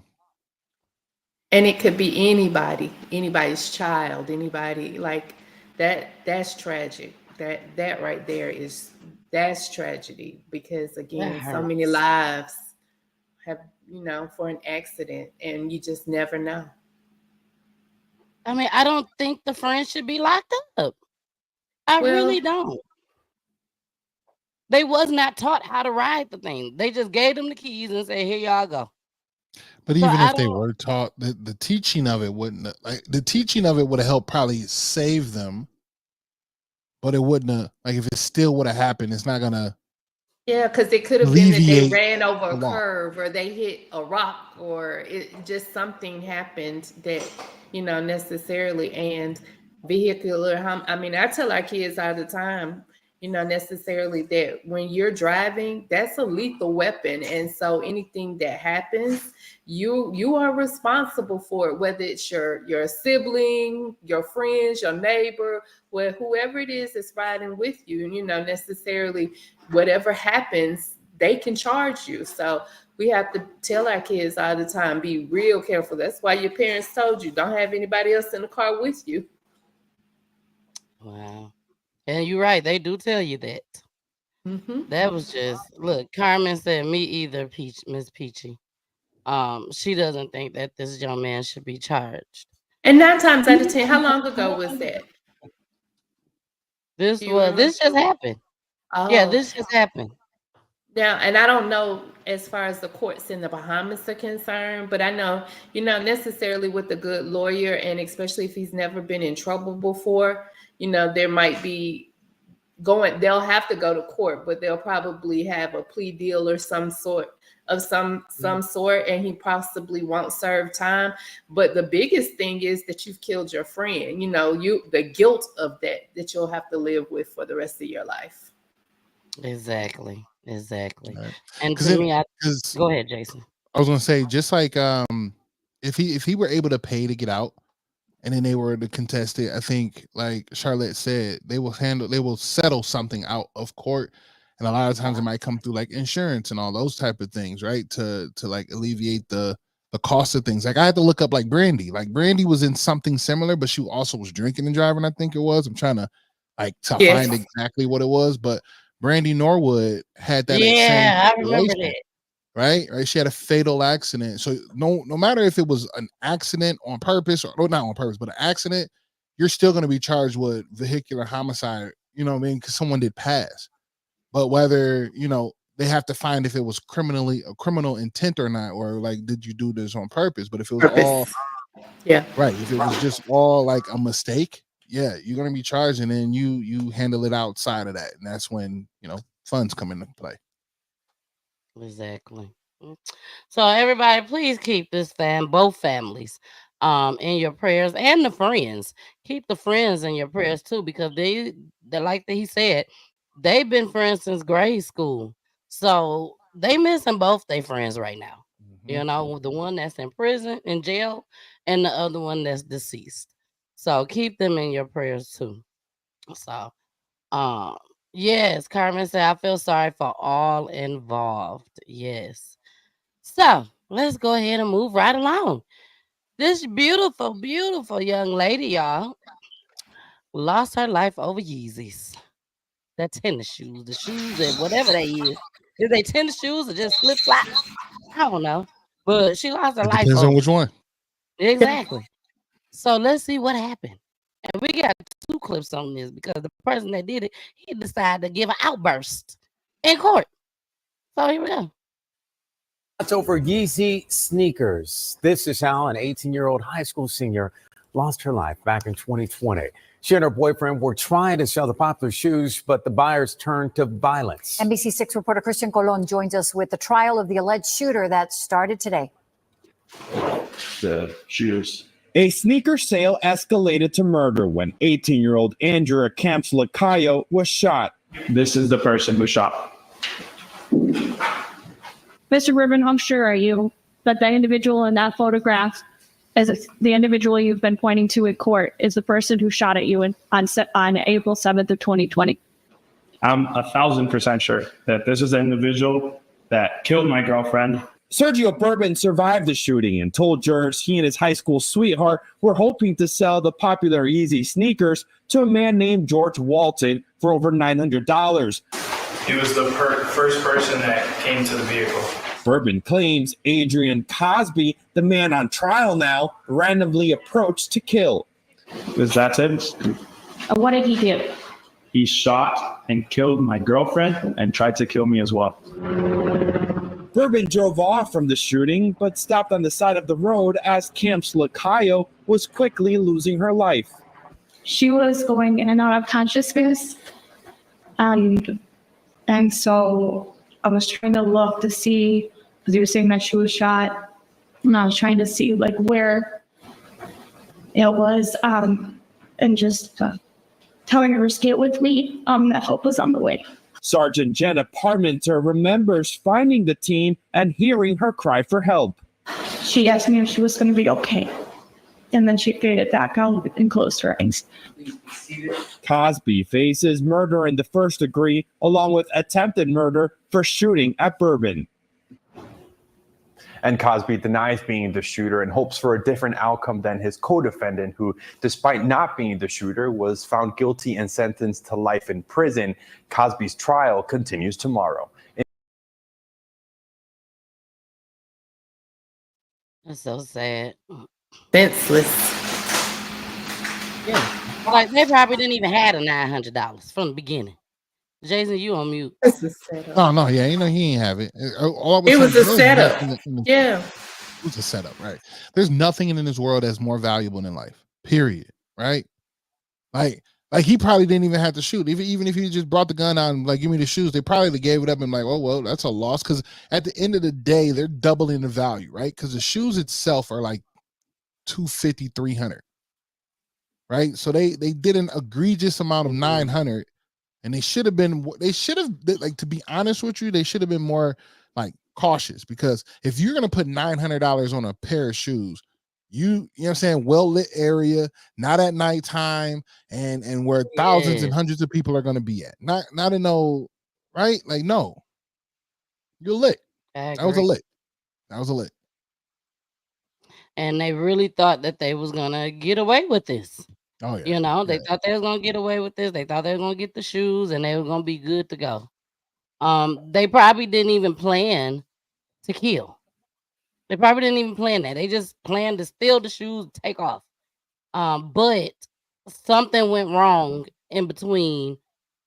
And it could be anybody's child, anybody like that. That's tragic. That right there that's tragedy, because again, so many lives have, for an accident, and you just never know. I mean, I don't think the friends should be locked up. I really don't. They was not taught how to ride the thing. They just gave them the keys and said, "Here y'all go." But even if they were taught, the teaching of it wouldn't, like, the teaching of it would have helped probably save them. But it wouldn't have, like, if it still would have happened, it's not gonna. Yeah, because it could have been that they ran over a curve, or they hit a rock, or it just something happened that, necessarily. And vehicular harm. I mean, I tell our kids all the time, necessarily that when you're driving, that's a lethal weapon. And so anything that happens, you are responsible for it, whether it's your sibling, your friends, your neighbor, whoever it is that's riding with you, necessarily whatever happens, they can charge you. So we have to tell our kids all the time, be real careful. That's why your parents told you, don't have anybody else in the car with you. Wow. And you're right, they do tell you that. That was just, look, Carmen said, me either, Miss Peachy. She doesn't think that this young man should be charged. And 9 times out of 10, how long ago was that? This just happened. Yeah, this just happened. Now, and I don't know as far as the courts in the Bahamas are concerned, but I know, necessarily with a good lawyer, and especially if he's never been in trouble before, there might be they'll have to go to court, but they'll probably have a plea deal or some sort, and he possibly won't serve time. But the biggest thing is that you've killed your friend, the guilt of that you'll have to live with for the rest of your life. Exactly. Right. And to me, go ahead, Jason. I was gonna say, just like if he were able to pay to get out, and then they were to contest it, I think, like Charlotte said, they will settle something out of court, And a lot of times it might come through like insurance and all those type of things, right? To like alleviate the cost of things. Like I had to look up like Brandy. Like Brandy was in something similar, but she also was drinking and driving, I think it was. I'm trying to find exactly what it was, but Brandy Norwood had that same Yeah, I remember situation. that. Right. She had a fatal accident. So no matter if it was an accident on purpose or not on purpose, but an accident, you're still going to be charged with vehicular homicide. You know what I mean? Because someone did pass. But whether they have to find if it was a criminal intent or not, or like did you do this on purpose? But if it was all right, if it was just all like a mistake, yeah, you're going to be charged, and then you handle it outside of that, and that's when funds come into play. Exactly. So everybody, please keep both families, in your prayers, and the friends. Keep the friends in your prayers too, because they like he said, they've been friends since grade school. So they missing both their friends right now. The one that's in prison, in jail, and the other one that's deceased. So keep them in your prayers too. So, yes, Carmen said, I feel sorry for all involved. Yes. So let's go ahead and move right along. This beautiful, beautiful young lady, y'all, lost her life over Yeezys. The tennis shoes, the shoes that whatever they is. Is they tennis shoes or just flip flops? I don't know. But she lost her It life depends on over which one. Exactly. So let's see what happened. And we got 2 clips on this because the person that did it, he decided to give an outburst in court. So here we go. That's over Yeezy sneakers. This is how an 18-year-old high school senior lost her life back in 2020. She and her boyfriend were trying to sell the popular shoes, but the buyers turned to violence. NBC6 reporter Christian Colon joins us with the trial of the alleged shooter that started today. The shooters. A sneaker sale escalated to murder when 18-year-old Andrea Camps Lacayo was shot. This is the person who shot. Mr. Ribbon, how sure are you that the individual in that photograph, as the individual you've been pointing to in court, is the person who shot at you on April 7th of 2020? I'm 1,000% sure that this is the individual that killed my girlfriend. Sergio Bourbon survived the shooting and told jurors he and his high school sweetheart were hoping to sell the popular Yeezy sneakers to a man named George Walton for over $900. He was the first person that came to the vehicle. Bourbon claims Adrian Cosby, the man on trial now, randomly approached to kill. That's it. What did he do? He shot and killed my girlfriend and tried to kill me as well. Bourbon drove off from the shooting, but stopped on the side of the road as Camps Lacayo was quickly losing her life. She was going in and out of consciousness. And so I was trying to look to see, because you were saying that she was shot, and I was trying to see like where it was, and just telling her to skate with me, that help was on the way. Sergeant Jenna Parmenter remembers finding the teen and hearing her cry for help. She asked me if she was going to be okay. And then she faded back out and closed her eyes. Cosby faces murder in the first degree, along with attempted murder for shooting at Bourbon. And Cosby denies being the shooter and hopes for a different outcome than his co-defendant, who, despite not being the shooter, was found guilty and sentenced to life in prison. Cosby's trial continues tomorrow. That's so sad. Senseless. Yeah. Like they probably didn't even have the $900 from the beginning. Jason, you on mute. Oh no, yeah, he ain't have it. It was a setup. Yeah. It was a setup, right? There's nothing in this world that's more valuable than life. Period. Right? Like he probably didn't even have to shoot. Even if he just brought the gun out and like give me the shoes, they probably gave it up and like, oh well, that's a loss. Because at the end of the day, they're doubling the value, right? Because the shoes itself are like $250, $300. Right? So they did an egregious amount of $900. And they should have, like, to be honest with you, they should have been more like cautious, because if you're going to put $900 on a pair of shoes, you know what I'm saying, well-lit area, not at nighttime, and where thousands and hundreds of people are going to be at, not in no right? Like, no, you're lit. I That was a agree. lit. That was a lit. And they really thought that they was gonna get away with this. Oh yeah. You know, Yeah. they thought they was gonna get away with this. They thought they were gonna get the shoes and they were gonna be good to go. They probably didn't even plan to kill. They probably didn't even plan that. They just planned to steal the shoes, take off. But something went wrong in between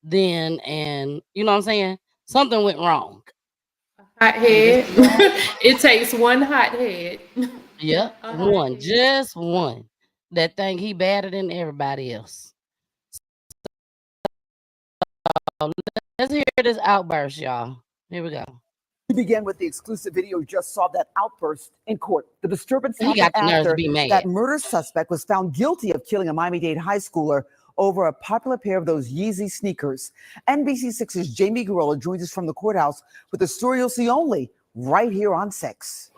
then and you know what I'm saying? Something went wrong. Hot And this head. is why It takes one hot head. Yep, A hot one, head. just one. That think he better than everybody else. Let's hear this outburst, y'all. Here we go. We began with the exclusive video you just saw, that outburst in court. The disturbance He happened got the nerve to after be mad. that murder suspect was found guilty of killing a Miami-Dade high schooler over a popular pair of those Yeezy sneakers. NBC6's Jamie Gorilla joins us from the courthouse with the story you'll see only right here on 6.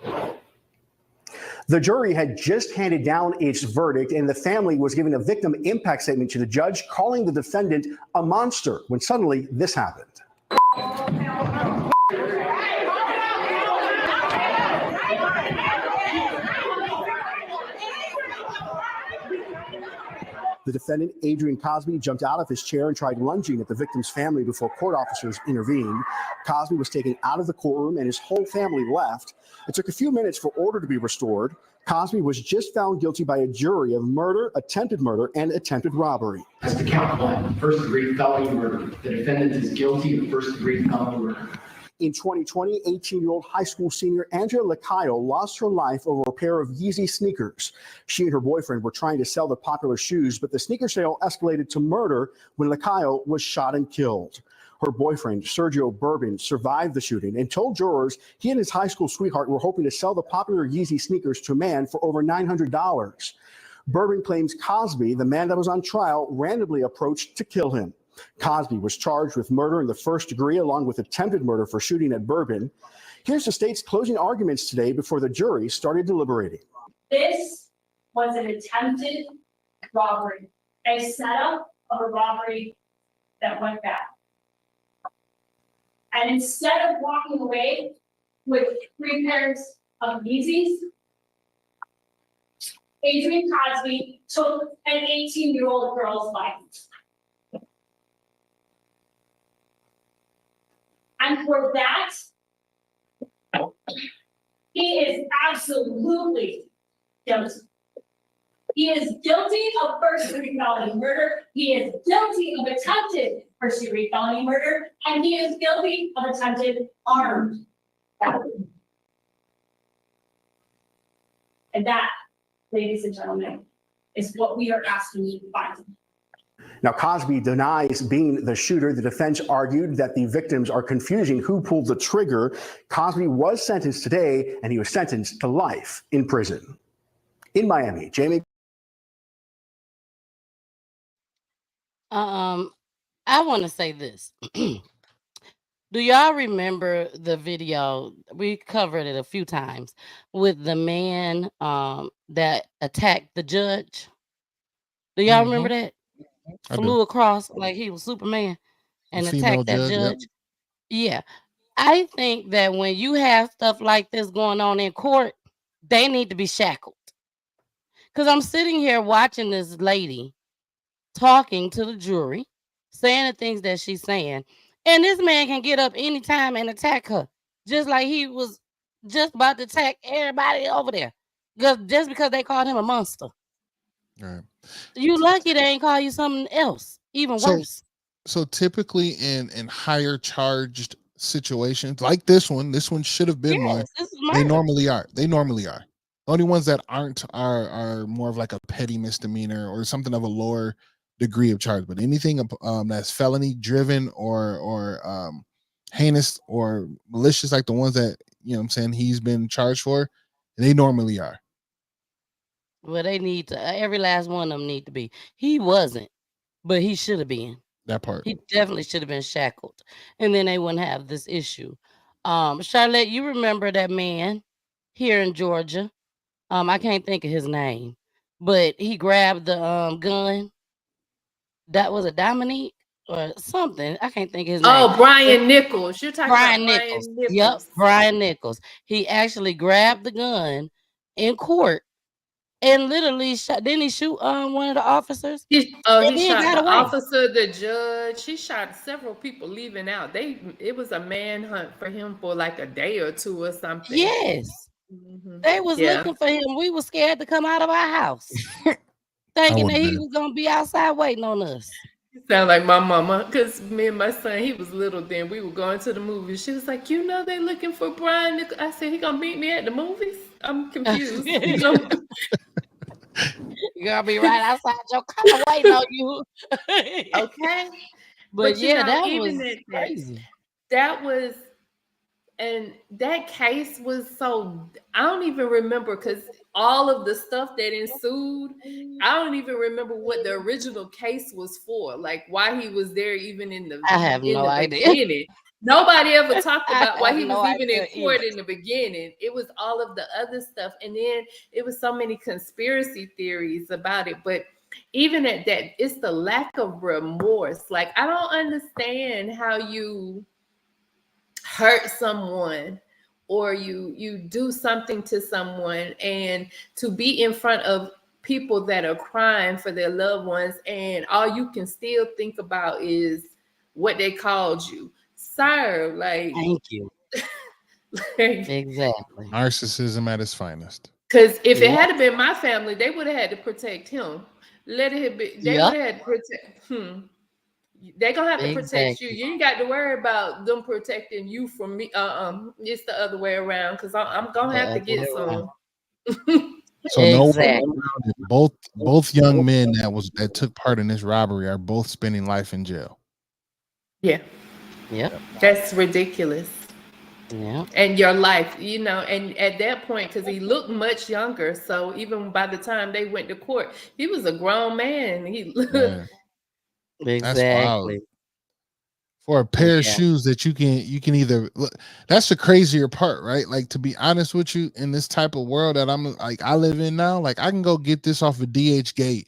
The jury had just handed down its verdict, and the family was giving a victim impact statement to the judge, calling the defendant a monster, when suddenly this happened. The defendant, Adrian Cosby, jumped out of his chair and tried lunging at the victim's family before court officers intervened. Cosby was taken out of the courtroom and his whole family left. It took a few minutes for order to be restored. Cosby was just found guilty by a jury of murder, attempted murder, and attempted robbery. As to count 1, first-degree felony murder, the defendant is guilty of first-degree felony murder. In 2020, 18-year-old high school senior Angela Cailee lost her life over a pair of Yeezy sneakers. She and her boyfriend were trying to sell the popular shoes, but the sneaker sale escalated to murder when Cailee was shot and killed. Her boyfriend, Sergio Bourbon, survived the shooting and told jurors he and his high school sweetheart were hoping to sell the popular Yeezy sneakers to a man for over $900. Bourbon claims Cosby, the man that was on trial, randomly approached to kill him. Cosby was charged with murder in the first degree along with attempted murder for shooting at Bourbon. Here's the state's closing arguments today before the jury started deliberating. This was an attempted robbery, a setup of a robbery that went bad. And instead of walking away with 3 pairs of Yeezys, Adrian Cosby took an 18-year-old girl's life. And for that, he is absolutely guilty. He is guilty of first-degree felony murder. He is guilty of attempted first-degree felony murder. And he is guilty of attempted armed robbery. And that, ladies and gentlemen, is what we are asking you to find. Now, Cosby denies being the shooter. The defense argued that the victims are confusing who pulled the trigger. Cosby was sentenced today, and he was sentenced to life in prison. In Miami, Jamie. I want to say this. Do y'all remember the video? We covered it a few times with the man that attacked the judge. Do y'all remember that? Flew across like he was Superman and female attacked that judge, yep. judge. Yeah. I think that when you have stuff like this going on in court, they need to be shackled. Because I'm sitting here watching this lady talking to the jury, saying the things that she's saying. And this man can get up anytime and attack her, just like he was just about to attack everybody over there. Just because they called him a monster. Right. You lucky they ain't call you something else, even worse. So typically in higher charged situations like this one should have been one. This is They murder. normally are. They normally are. Only ones that aren't are more of like a petty misdemeanor or something of a lower degree of charge. But anything that's felony driven or heinous or malicious, like the ones that he's been charged for, they normally are. Well, they need to. Every last one of them need to be. He wasn't, but he should have been. That part. He definitely should have been shackled, and then they wouldn't have this issue. Charlotte, you remember that man here in Georgia? I can't think of his name, but he grabbed the gun. That was a Dominique. or something. I can't think of his name. Oh, Brian Nichols. You're talking Brian about Nichols. Brian Yep, Nichols. Brian Nichols. He actually grabbed the gun in court and literally shot. Didn't he shoot one of the officers? He And then shot got the away. officer, the judge. He shot several people leaving out. It was a manhunt for him for like a day or two or something. Yes. Mhm. They was Yeah. looking for him. We were scared to come out of our house, I thinking would that he have was gonna be outside waiting on us. Sound like my mama, because me and my son, he was little then. We were going to the movies. She was like, they looking for Brian Nichols. I said, he gonna meet me at the movies? I'm confused. You're gonna be right outside your car waiting on you. Okay. But you yeah, know, that even was at crazy. that was, and that case was so, I don't even remember, because all of the stuff that ensued, I don't even remember what the original case was for, like why he was there even in the I have no idea. beginning. Nobody ever talked I about why have he was no even in idea court either. in the beginning. It was all of the other stuff, and then it was so many conspiracy theories about it. But even at that, it's the lack of remorse. Like, I don't understand how you hurt someone or you do something to someone, and to be in front of people that are crying for their loved ones, and all you can still think about is what they called you. Sir, like, Thank you. Exactly. narcissism at its finest. because if it Yep. had been my family, they would have had to protect him. Let it be. They Yep. would have had to protect him. They're gonna have to protect you. Exactly. You ain't got to worry about them protecting you from me. It's the other way around, because I'm gonna The have to other way get around. some. So no way Exactly. around it. Both young men that took part in this robbery are both spending life in jail. Yeah, Yep. that's ridiculous. Yeah. And your life, and at that point, because he looked much younger, so even by the time they went to court, he was a grown man. Man, that's wild. Exactly. For a pair of Yeah. shoes that you can either look, that's the crazier part, right? Like, to be honest with you, in this type of world that I live in now, like, I can go get this off of DH Gate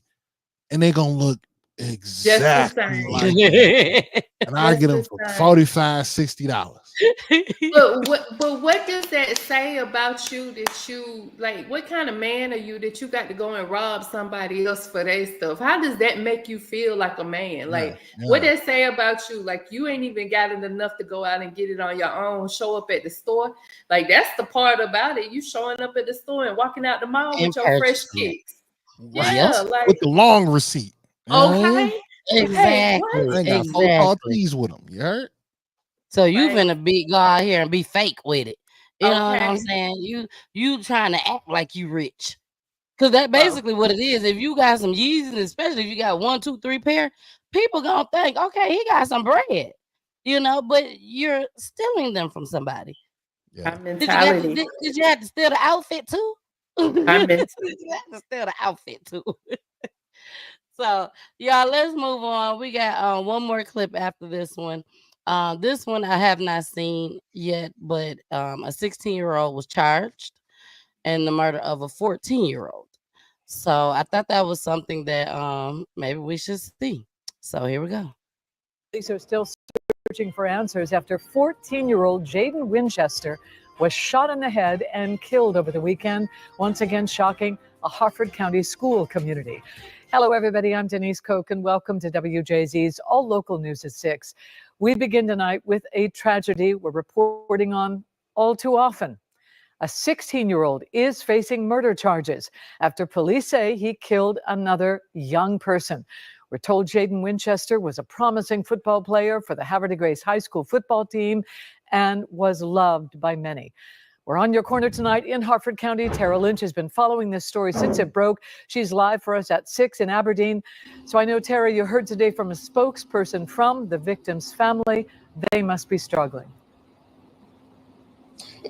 and they gonna look exactly same. like it. And I Just get the them for same. $45, $60. But what does that say about you, that you, like, what kind of man are you that you got to go and rob somebody else for their stuff? How does that make you feel like a man? Like, what yeah. does that say about you? Like, you ain't even got it enough to go out and get it on your own, show up at the store. Like, that's the part about it. You showing up at the store and walking out the mall And with your fresh purchasing it. kicks. Right. Yeah, like, With the long receipt. You know what I mean? okay. Hey, what? Exactly. I ain't got 4 tall Exactly. tees with them. You heard? So you Right. finna go out here and be fake with it. You know what I'm Okay. saying? You trying to act like you rich. Cause that's Well, basically what it is. If you got some Yeezys, especially if you got 1, 2, 3 pair, people gonna think, okay, he got some bread. But you're stealing them from somebody. Yeah. our mentality. Did you have to steal the outfit too? Our Did mentality. you have to steal the outfit too? So, y'all, let's move on. We got one more clip after this one. This one I have not seen yet, but a 16-year-old was charged in the murder of a 14-year-old. So I thought that was something that maybe we should see. So here we go. Police are still searching for answers after 14-year-old Jaden Winchester was shot in the head and killed over the weekend, once again shocking a Harford County school community. Hello, everybody. I'm Denise Koch, and welcome to WJZ's All Local News at 6. We begin tonight with a tragedy we're reporting on all too often. A 16-year-old is facing murder charges after police say he killed another young person. We're told Jaden Winchester was a promising football player for the Havre de Grace High School football team and was loved by many. We're on your corner tonight in Harford County. Tara Lynch has been following this story since it broke. She's live for us at 6 in Aberdeen. So I know, Tara, you heard today from a spokesperson from the victim's family. They must be struggling.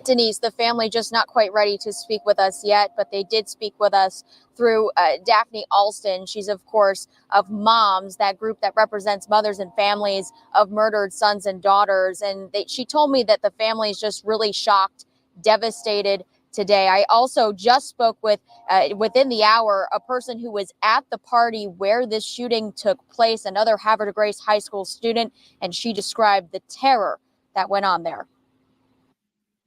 Denise, the family just not quite ready to speak with us yet, but they did speak with us through Daphne Alston. She's, of course, of Moms, that group that represents mothers and families of murdered sons and daughters. And she told me that the family is just really shocked, devastated today. I also just spoke with, within the hour, a person who was at the party where this shooting took place, another Havre de Grace High School student, and she described the terror that went on there.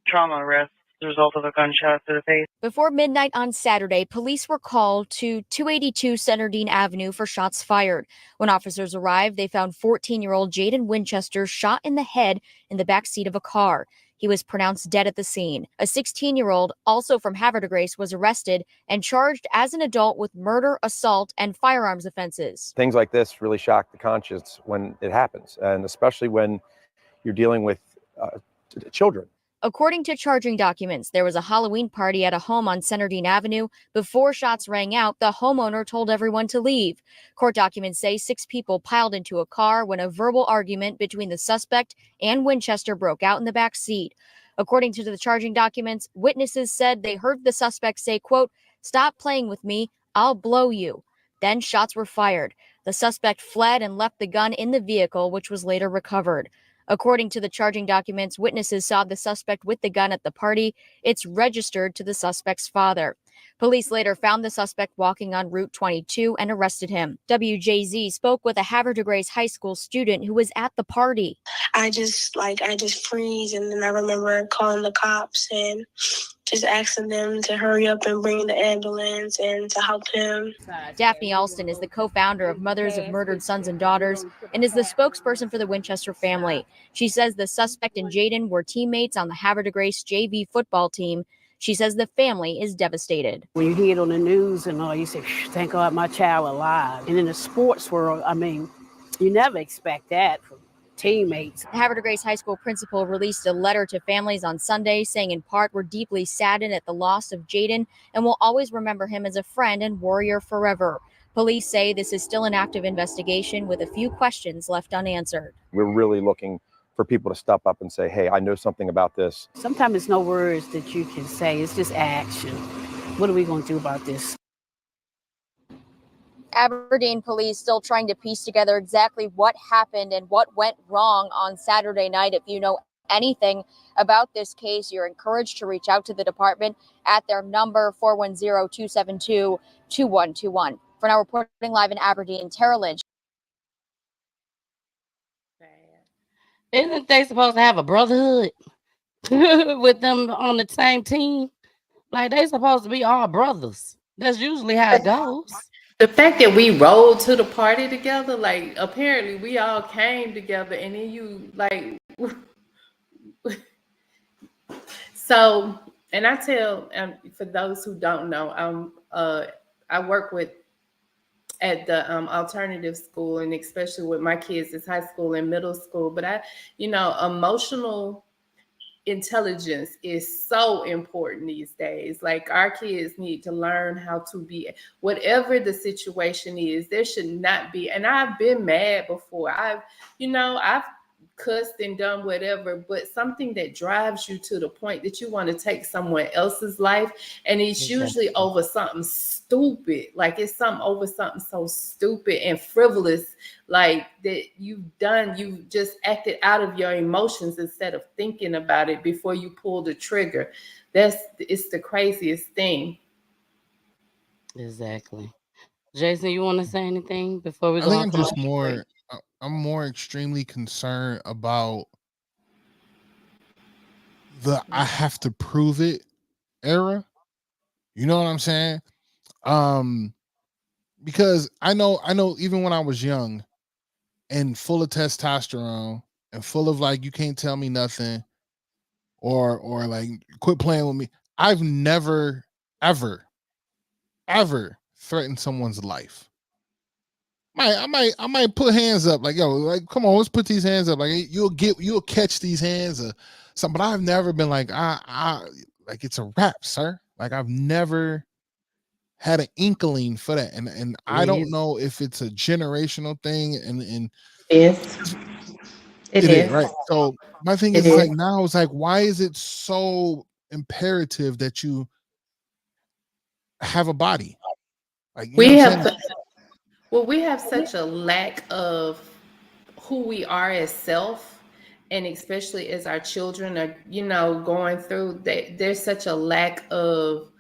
Trauma arrest as a result of a gunshot to the face. Before midnight on Saturday, police were called to 282 Centerdine Avenue for shots fired. When officers arrived, they found 14-year-old Jaden Winchester shot in the head in the back seat of a car. He was pronounced dead at the scene. A 16-year-old, also from Havre de Grace, was arrested and charged as an adult with murder, assault, and firearms offenses. Things like this really shock the conscience when it happens, and especially when you're dealing with children. According to charging documents, there was a Halloween party at a home on Centerdine Avenue. Before shots rang out, the homeowner told everyone to leave. Court documents say 6 people piled into a car when a verbal argument between the suspect and Winchester broke out in the back seat. According to the charging documents, witnesses said they heard the suspect say, quote, "Stop playing with me, I'll blow you." Then shots were fired. The suspect fled and left the gun in the vehicle, which was later recovered. According to the charging documents, witnesses saw the suspect with the gun at the party. It's registered to the suspect's father. Police later found the suspect walking on Route 22 and arrested him. WJZ spoke with a Havre de Grace High School student who was at the party. I just freeze, and then I remember calling the cops and just asking them to hurry up and bring the ambulance and to help him. Daphne Alston is the co-founder of Mothers of Murdered Sons and Daughters and is the spokesperson for the Winchester family. She says the suspect and Jaden were teammates on the Havre de Grace JV football team. She says the family is devastated. When you hear it on the news and all, you say, thank God my child alive. And in the sports world, I mean, you never expect that from teammates. The Havre de Grace High School principal released a letter to families on Sunday saying in part, "We're deeply saddened at the loss of Jaden and will always remember him as a friend and warrior forever." Police say this is still an active investigation with a few questions left unanswered. We're really looking for people to step up and say, hey, I know something about this. Sometimes it's no words that you can say, it's just action. What are we going to do about this? Aberdeen police still trying to piece together exactly what happened and what went wrong on Saturday night. If you know anything about this case, you're encouraged to reach out to the department at their number 410-272-2121. For now, reporting live in Aberdeen, Tara Lynch. Isn't they supposed to have a brotherhood with them on the same team? Like, they supposed to be all brothers. That's usually how it goes. The fact that we rolled to the party together, like apparently we all came together, and then you like so. And I tell for those who don't know, I work at the alternative school, and especially with my kids, it's high school and middle school. But emotional intelligence is so important these days. Like, our kids need to learn how to be, whatever the situation is, there should not be. And I've been mad before. I've cussed and done whatever, but something that drives you to the point that you want to take someone else's life, and it's usually over something stupid. Like, it's over something so stupid and frivolous, like that you've just acted out of your emotions instead of thinking about it before you pull the trigger. It's the craziest thing. Exactly. Jason, you want to say anything before we go? I think I'm more extremely concerned about the I have to prove it era. You know what I'm saying? Because I know even when I was young and full of testosterone and full of like, you can't tell me nothing, or like, quit playing with me. I've never, ever threatened someone's life. I might put hands up, like, yo, like, come on, let's put these hands up. Like, you'll catch these hands or something. But I've never been like, like, it's a wrap, sir. Like, I've never had an inkling for that. And I don't know if it's a generational thing, and it is right. So my thing is like, now it's like, why is it so imperative that you have a body? Like, we have such a lack of who we are as self, and especially as our children are, going through, there's such a lack of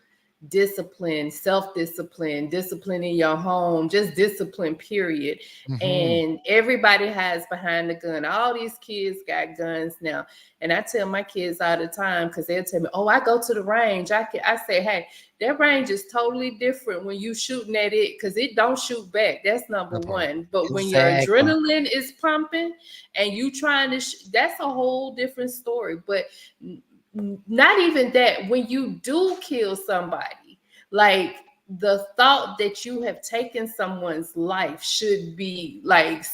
discipline, self-discipline, discipline in your home, just discipline, period. And everybody hides behind the gun. All these kids got guns now. And I tell my kids all the time, because they'll tell me, oh, I go to the range. I say, hey, that range is totally different when you shooting at it, because it don't shoot back. That's number one. But when your adrenaline is pumping and you trying to, that's a whole different story. But not even that, when you do kill somebody, like the thought that you have taken someone's life should be like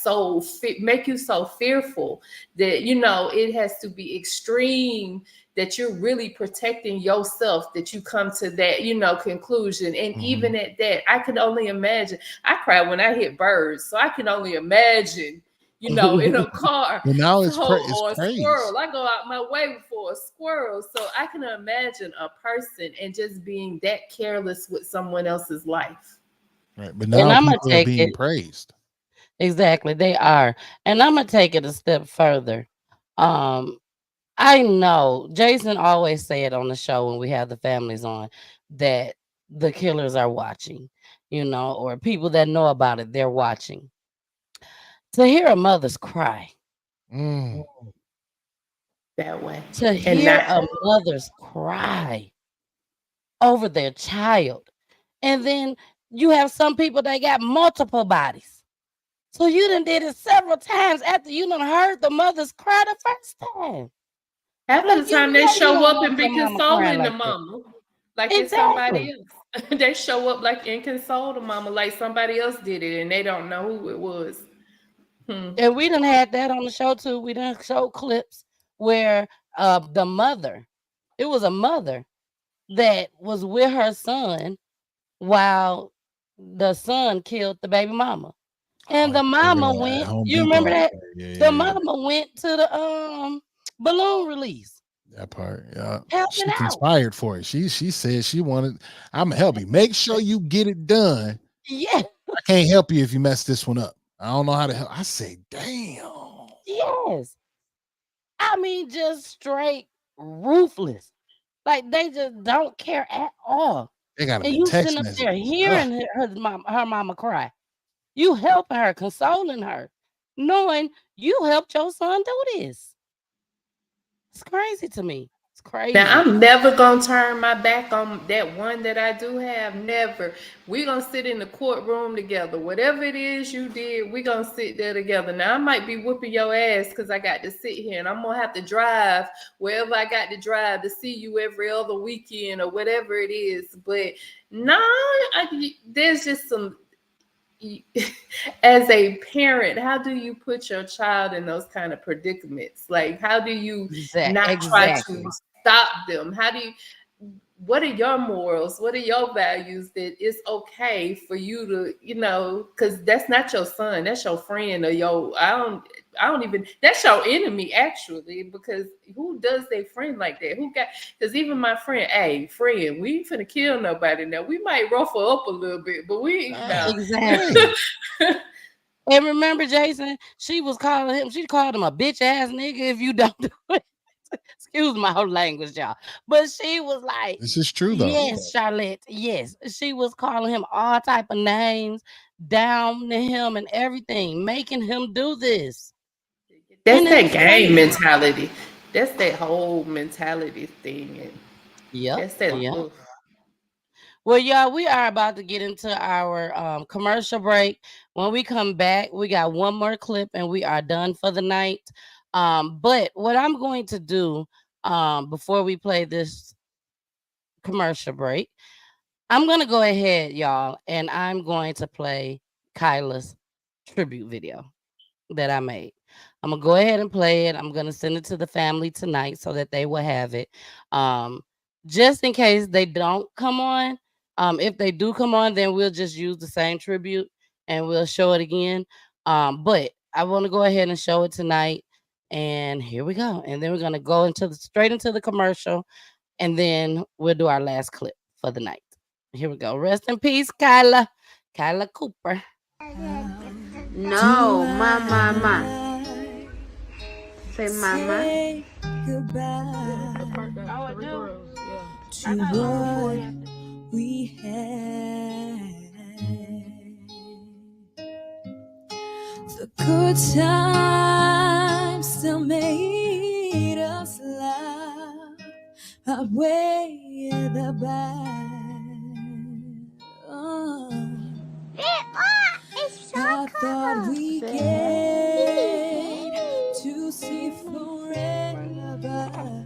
make you so fearful that it has to be extreme, that you're really protecting yourself, that you come to that conclusion. And even at that, I can only imagine. I cry when I hit birds, so I can only imagine in a car. But now it's or a praise. squirrel. I go out my way for a squirrel. So I can imagine a person and just being that careless with someone else's life. Right. But now people are being praised. Exactly, they are. And I'm gonna take it a step further. I know Jason always say it on the show when we have the families on, that the killers are watching, or people that know about it, they're watching. To hear a mother's cry. That way. To hear a mother's cry over their child. And then you have some people that got multiple bodies. So you done did it several times after you done heard the mother's cry the first time. Half of the time they show up and be consoling the mama. Like it's somebody else. They show up like and console the mama like somebody else did it and they don't know who it was. And we done had that on the show too. We done showed clips where the mother, it was a mother that was with her son while the son killed the baby mama. And the mama went, you remember that? The mama went to the balloon release. That part, yeah. Helping She out. conspired for it. She said she wanted, I'm gonna help you. Make sure you get it done. Yeah. I can't help you if you mess this one up. I don't know how to help. I say, damn. Yes. I mean, just straight ruthless. Like they just don't care at all. They gotta and be you text sitting up there messages. hearing her mama cry. You helping her, consoling her, knowing you helped your son do this. It's crazy to me. It's crazy. Now I'm never gonna turn my back on that one that I do have. Never. We're gonna sit in the courtroom together. Whatever it is you did, we're gonna sit there together. Now I might be whooping your ass because I got to sit here and I'm gonna have to drive wherever I got to drive to see you every other weekend or whatever it is. But no, there's just some. As a parent, how do you put your child in those kind of predicaments? Like, how do you not try to stop them? What are your morals? What are your values that it's okay for you to, because that's not your son, that's your friend or I don't even, that's your enemy actually, because who does their friend like that? Because even my friend, hey, friend, we ain't finna kill nobody now. We might ruffle up a little bit, but we ain't. Exactly. And remember, Jason, she called him a bitch ass nigga if you don't do it. Excuse my whole language, y'all. But she was like, this is true though. Yes, Charlotte. Yes. She was calling him all type of names, down to him and everything, making him do this. That's that game mentality. That's that whole mentality thing. Yeah. That's that. Yeah. Well, y'all, we are about to get into our commercial break. When we come back, we got one more clip and we are done for the night. But what I'm going to do before we play this commercial break, I'm going to go ahead, y'all, and I'm going to play Kyla's tribute video that I made. I'm going to go ahead and play it. I'm going to send it to the family tonight so that they will have it. Just in case they don't come on. If they do come on, then we'll just use the same tribute and we'll show it again. But I want to go ahead and show it tonight. And here we go. And then we're going to go straight into the commercial. And then we'll do our last clip for the night. Here we go. Rest in peace, Kyla. Kyla Cooper. No, my. Say mama. Say goodbye to what we had. The good times still made us laugh, outweigh the bad. Oh. I thought we get to see forever,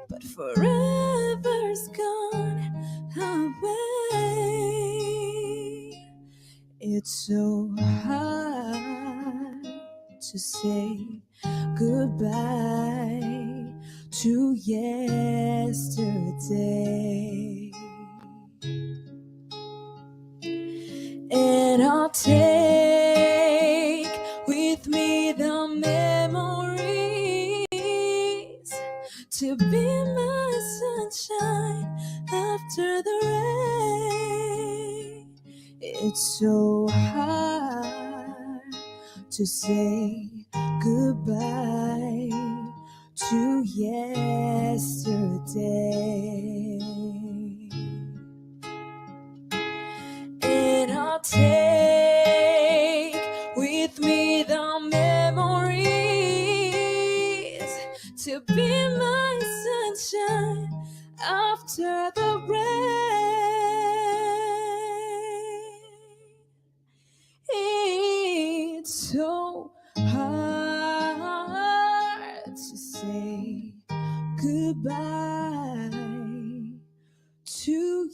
but forever's gone away. It's so hard to say goodbye to yesterday. And I'll take with me the memories to be my sunshine after the rain. It's so hard to say goodbye to yesterday. And I'll take with me the memories to be my sunshine after the rain. It's so hard to say goodbye to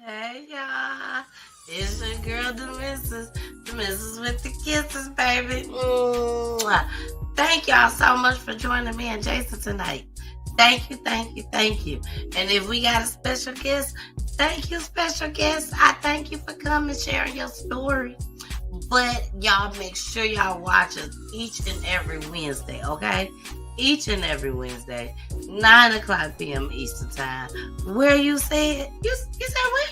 Hey y'all, it's your girl, the missus with the kisses, baby. Mwah. Thank y'all so much for joining me and Jason tonight. Thank you, thank you, thank you. And if we got a special guest, thank you, special guest. I thank you for coming, sharing your story. But y'all make sure y'all watch us each and every Wednesday, okay? Each and every Wednesday, 9:00 p.m. Eastern Time. Where you said? You said where?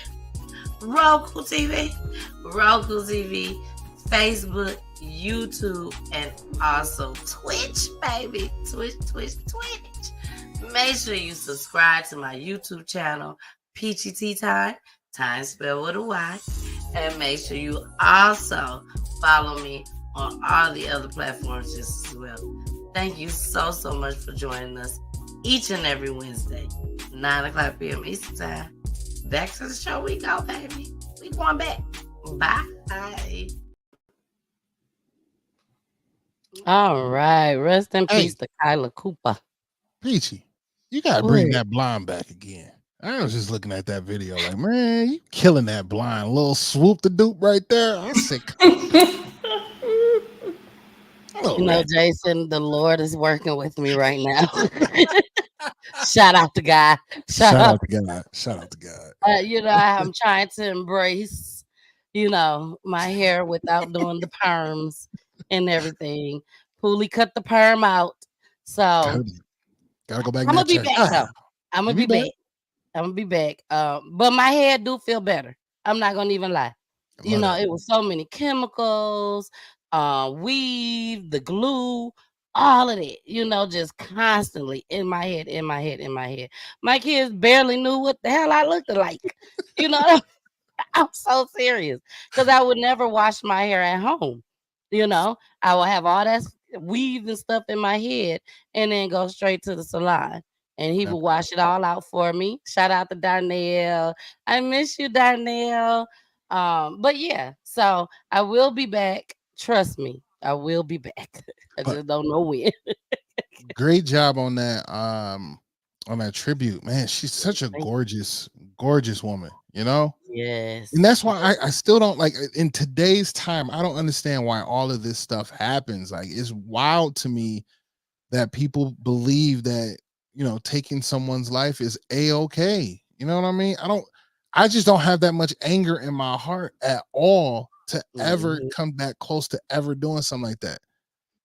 Roku TV, Facebook, YouTube, and also Twitch, baby. Twitch. Make sure you subscribe to my YouTube channel, Peachy Tea Time spelled with a Y. And make sure you also follow me on all the other platforms just as well. Thank you so much for joining us each and every Wednesday, 9:00 p.m. Eastern Time. Back to the show we go, baby. We going back. Bye. All right. Rest in peace to Kyla Cooper. Peachy, you gotta bring that blonde back again. I was just looking at that video like, man, you killing that blind little swoop the dupe right there. I said, you know, Jason, the Lord is working with me right now. Shout out to God. Shout out to God. I'm trying to embrace, my hair without doing the perms and everything. Poolie cut the perm out. So gotta go back. I'm gonna be back though. I'm gonna be back. But my hair do feel better. I'm not gonna even lie. It was so many chemicals, weave, the glue, all of that, just constantly in my head. My kids barely knew what the hell I looked like. I'm so serious because I would never wash my hair at home. I would have all that weave and stuff in my head and then go straight to the salon. And he would wash it all out for me. Shout out to Darnell. I miss you, Darnell. But yeah, so I will be back. Trust me, I will be back. I just don't know when. Great job on that tribute, man. She's such a gorgeous woman, Yes. And that's why I still don't like in today's time. I don't understand why all of this stuff happens. Like, it's wild to me that people believe that taking someone's life is a-okay. You know what I mean? I just don't have that much anger in my heart at all to ever Mhm. come that close to ever doing something like that.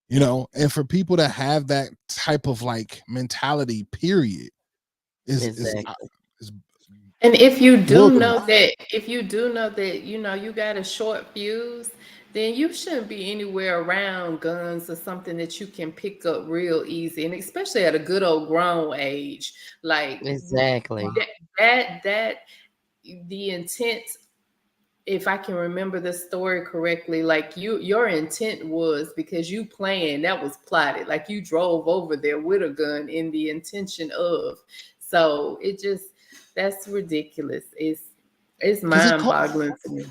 You know, and for people to have that type of like mentality, period, is Exactly. is And if you do know bewildering. that, you know, you got a short fuse, then you shouldn't be anywhere around guns or something that you can pick up real easy, and especially at a good old grown age. Like Exactly. that the intent, if I can remember the story correctly, like your intent was because you planned, that was plotted. Like you drove over there with a gun in the intention of. So it just that's ridiculous. It's Because mind boggling to me.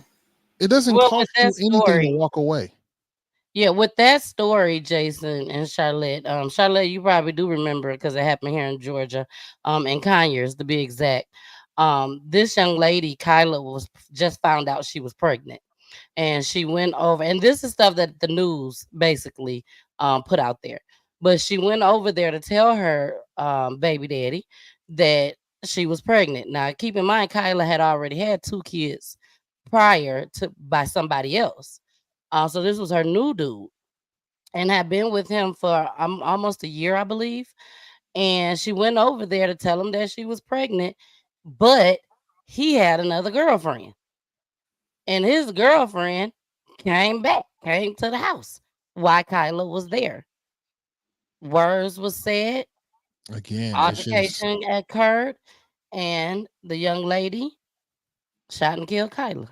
it doesn't Well, with cost that you anything to story, walk away. yeah, with that story, Jason and Charlotte, Charlotte, you probably do remember it because it happened here in Georgia, in Conyers to be exact. This young lady, Kyla, was just found out she was pregnant, and she went over, and this is stuff that the news basically put out there. But she went over there to tell her baby daddy that she was pregnant. Now, keep in mind, Kyla had already had 2 kids prior to by somebody else. So this was her new dude, and had been with him for almost a year, I believe. And she went over there to tell him that she was pregnant, but he had another girlfriend, and his girlfriend came to the house while Kyla was there. Words was said, Again, it's just altercation occurred, and the young lady shot and killed Kyla.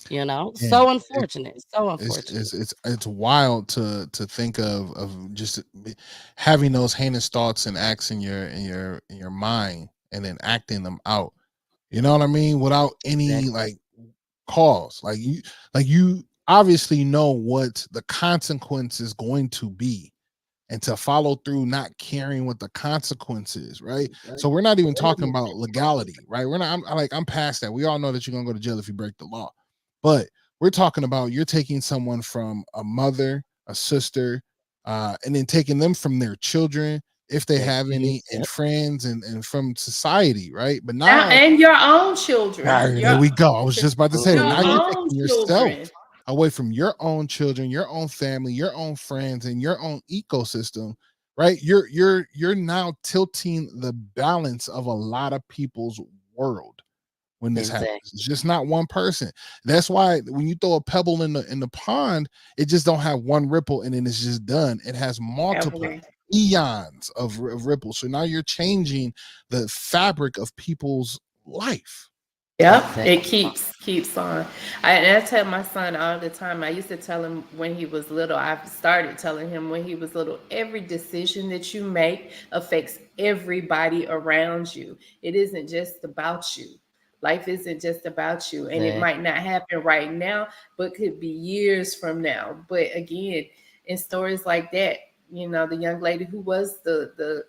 again, So unfortunate, so unfortunate. it's wild to think of just having those heinous thoughts and acts in your mind and then acting them out. You know what I mean? Without any Exactly. like cause. Like you obviously know what the consequence is going to be, and to follow through not caring what the consequences, right? So we're not even talking about legality, right? We're not I'm past that. We all know that you're gonna go to jail if you break the law. But we're talking about you're taking someone from a mother, a sister, and then taking them from their children, if they Their have any, kids, and yep. friends and from society, right? But Now now, and your own children. there we go. I was just about to say that. Your Now you're Mhm. own taking yourself children. away from your own children, your own family, your own friends, and your own ecosystem, right? You're now tilting the balance of a lot of people's world when this happens. Exactly. It's just not one person. That's why when you throw a pebble in the pond, it just don't have one ripple and then it's just done. It has multiple Evelyn. eons of ripples. So now you're changing the fabric of people's life. Yep, Exactly. it keeps on. And I tell my son all the time. I used to tell him when he was little. I've started telling him when he was little. Every decision that you make affects everybody around you. It isn't just about you. Life isn't just about you, and it might Exactly. not happen right now, but could be years from now. But again, in stories like that, you know, the young lady who was the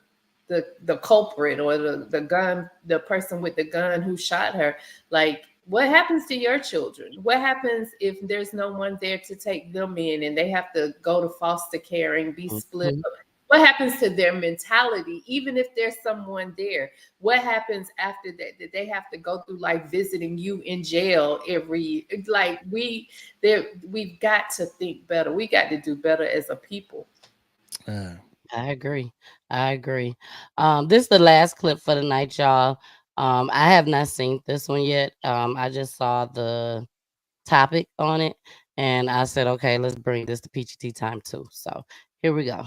culprit or the person with the gun who shot her, like what happens to your children? What happens if there's no one there to take them in and they have to go to foster care and be split Mhm. up? What happens to their mentality, even if there's someone there? What happens after that? That they have to go through like visiting you in jail every like we've got to think better. We got to do better as a people. Yeah. I agree. I agree. This is the last clip for the night, y'all. I have not seen this one yet. I just saw the topic on it, and I said, okay, let's bring this to PGT time too. So here we go.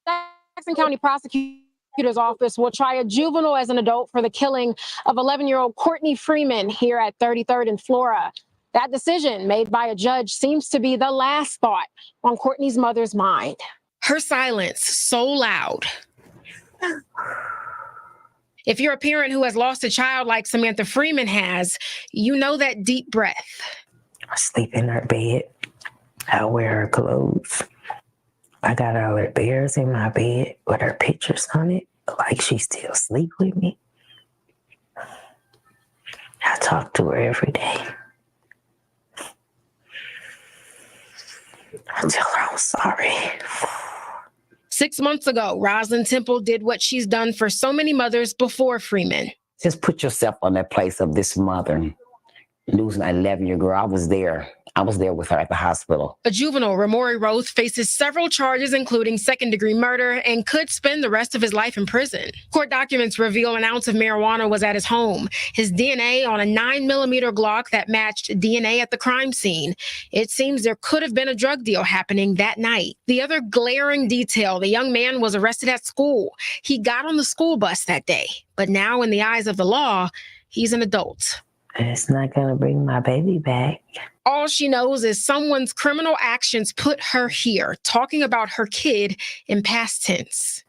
Jackson County Prosecutor's Office will try a juvenile as an adult for the killing of 11-year-old Courtney Freeman here at 33rd and Flora. That decision made by a judge seems to be the last thought on Courtney's mother's mind. Her silence so loud. If you're a parent who has lost a child like Samantha Freeman has, you know that deep breath. I sleep in her bed. I wear her clothes. I got all her bears in my bed with her pictures on it, like she still sleep with me. I talk to her every day. I tell her I'm sorry. 6 months ago, Roslyn Temple did what she's done for so many mothers before Freeman. Just put yourself on that place of this mother losing an 11-year girl. I was there with her at the hospital. A juvenile, Ramori Roth, faces several charges, including second-degree murder, and could spend the rest of his life in prison. Court documents reveal an ounce of marijuana was at his home, his DNA on a 9mm Glock that matched DNA at the crime scene. It seems there could have been a drug deal happening that night. The other glaring detail, the young man was arrested at school. He got on the school bus that day, but now in the eyes of the law, he's an adult. It's not going to bring my baby back. All she knows is someone's criminal actions put her here, talking about her kid in past tense.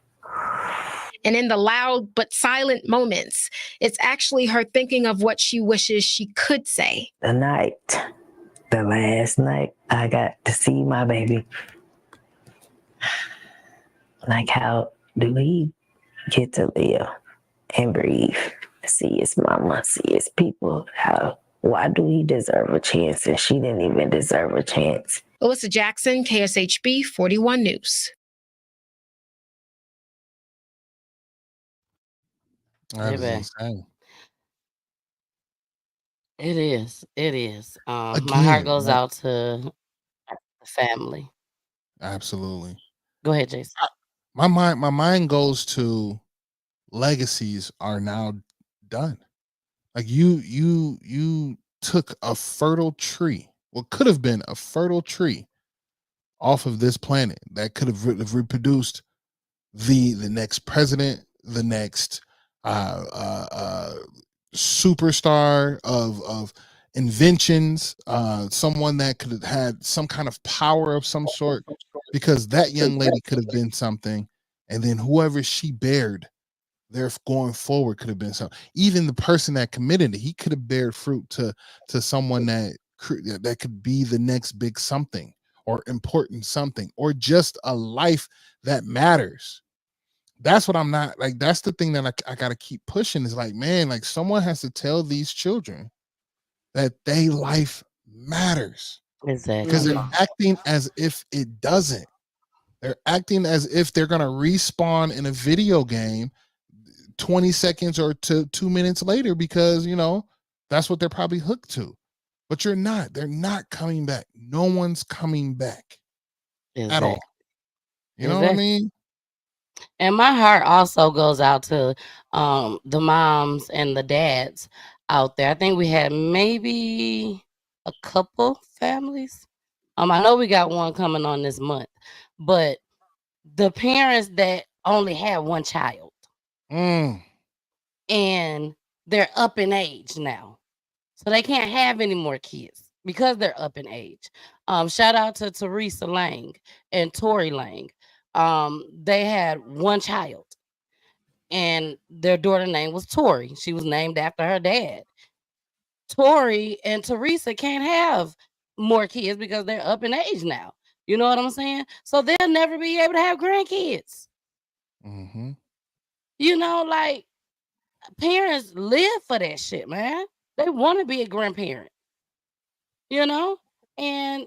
And in the loud but silent moments, it's actually her thinking of what she wishes she could say. The last night, I got to see my baby. Like, how do he get to live and breathe? See his mama, see his people. Why do he deserve a chance? And she didn't even deserve a chance. Alyssa Jackson, KSHB 41 News. That is insane. It is. It is. My heart goes out to the family. Absolutely. Go ahead, Jason. My mind goes to legacies are now done. Like you took a fertile tree, what could have been a fertile tree, off of this planet that could have reproduced the next president, the next superstar of inventions, someone that could have had some kind of power of some sort, because that young lady could have been something, and then whoever she bared there going forward could have been something. Even the person that committed it, he could have bared fruit to someone that could be the next big something or important something, or just a life that matters. That's what I'm not like. That's the thing that I got to keep pushing, is like, man, like someone has to tell these children that they life matters. Exactly. Because they're acting as if it doesn't. They're acting as if they're going to respawn in a video game 20 seconds or 2 minutes later, because, that's what they're probably hooked to. But you're not. They're not coming back. No one's coming back at all. You know what I mean? And my heart also goes out to the moms and the dads out there. I think we had maybe a couple families. I know we got one coming on this month, but the parents that only had one child and they're up in age now, so they can't have any more kids because they're up in age. Shout out to Teresa Lang and Tori Lang. They had one child, and their daughter name was Tori. She was named after her dad. Tori and Teresa can't have more kids because they're up in age now. You know what I'm saying? So they'll never be able to have grandkids. Like, parents live for that shit, man. They want to be a grandparent. And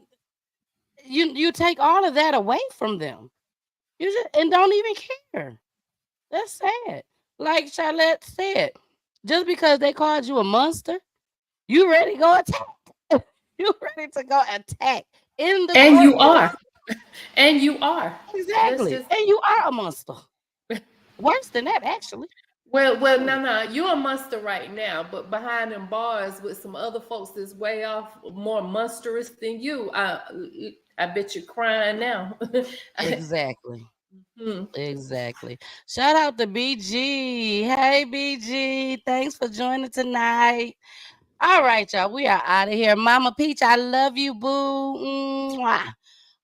you take all of that away from them. And don't even care. That's sad. Like Charlotte said, just because they called you a monster, you ready to go attack. You ready to go attack in the And you courtroom. are. And you are. Exactly. And you are a monster. Worse than that, actually. Well, no, you're a monster right now, but behind them bars with some other folks that's way off, more monstrous than you. I bet you're crying now. Exactly. Exactly. Shout out to BG. Hey, BG. Thanks for joining tonight. All right, y'all. We are out of here. Mama Peach, I love you, boo. Mwah.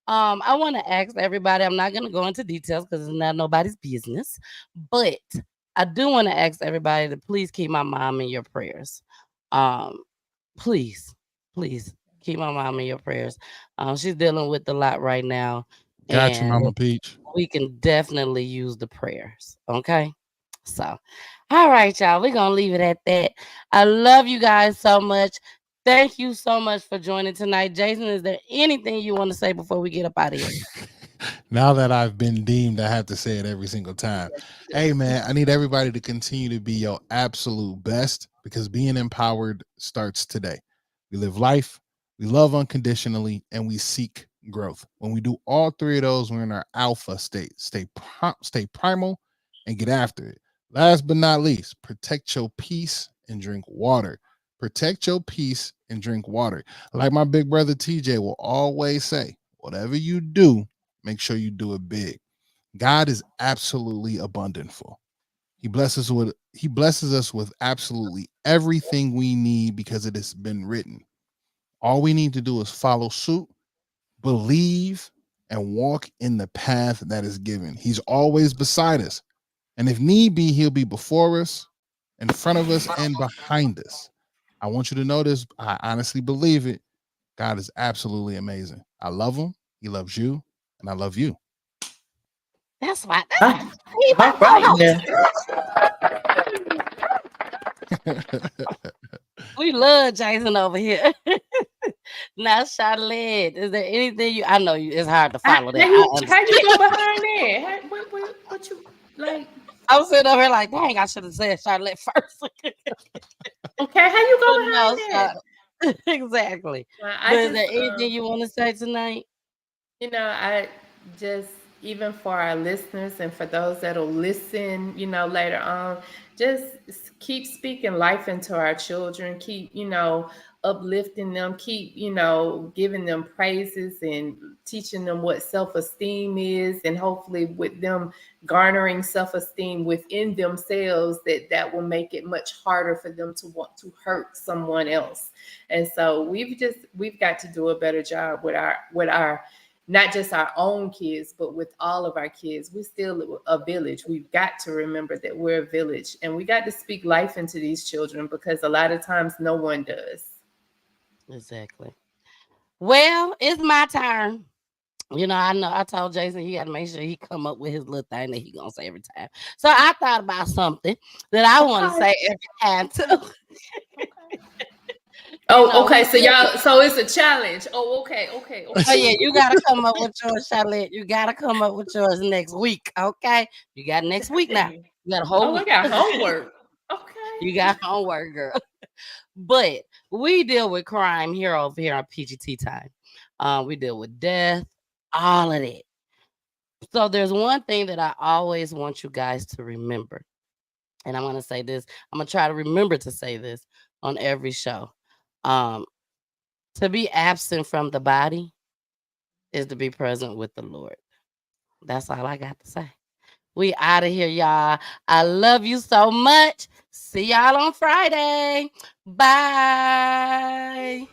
I want to ask everybody, I'm not going to go into details because it's not nobody's business, but I do want to ask everybody to please keep my mom in your prayers. Please keep my mom in your prayers. She's dealing with a lot right now. Got you, Mama Peach. We can definitely use the prayers. Okay. So, all right, y'all. We're going to leave it at that. I love you guys so much. Thank you so much for joining tonight. Jason, is there anything you want to say before we get up out of here? Now that I've been deemed, I have to say it every single time. Hey, man, I need everybody to continue to be your absolute best because being empowered starts today. We live life, we love unconditionally, and we seek growth. When we do all three of those, we're in our alpha state. Stay primal and get after it. Last but not least, protect your peace and drink water. Protect your peace and drink water. Like my big brother TJ will always say, whatever you do, make sure you do it big. God is absolutely abundantful. He blesses us with absolutely everything we need because it has been written. All we need to do is follow suit, believe, and walk in the path that is given. He's always beside us. And if need be, he'll be before us, in front of us, and behind us. I want you to know this. I honestly believe it. God is absolutely amazing. I love him. He loves you. And I love you. That's why. All right now. We love Jason over here. Now, Charlotte, is there anything I know it's hard to follow that. How you go behind that? What you like? I was sitting over here like, dang, I should have said Charlotte first. Okay, how you go behind that? Exactly. Well, But is there anything you want to say tonight? I just, even for our listeners and for those that'll listen, later on, just keep speaking life into our children. Keep, uplifting them. Keep, giving them praises and teaching them what self-esteem is, and hopefully with them garnering self-esteem within themselves, that will make it much harder for them to want to hurt someone else. And so we've got to do a better job with our not just our own kids, but with all of our kids. We're still a village. We've got to remember that we're a village, and we got to speak life into these children because a lot of times no one does. Exactly. Well, it's my turn. I know I told Jason he got to make sure he come up with his little thing that he gonna say every time. So I thought about something that I want to say every time too. Okay. So it's a challenge. Okay. Oh yeah, you gotta come up with yours, Charlotte. You gotta come up with yours next week. Okay, you got next week now. You got a whole week. I got homework. Okay. You got homework, girl. But we deal with crime over here on PGT Time. We deal with death, all of it. So there's one thing that I always want you guys to remember. And I'm going to say this. I'm going to try to remember to say this on every show. To be absent from the body is to be present with the Lord. That's all I got to say. We out of here, y'all. I love you so much. See y'all on Friday. Bye.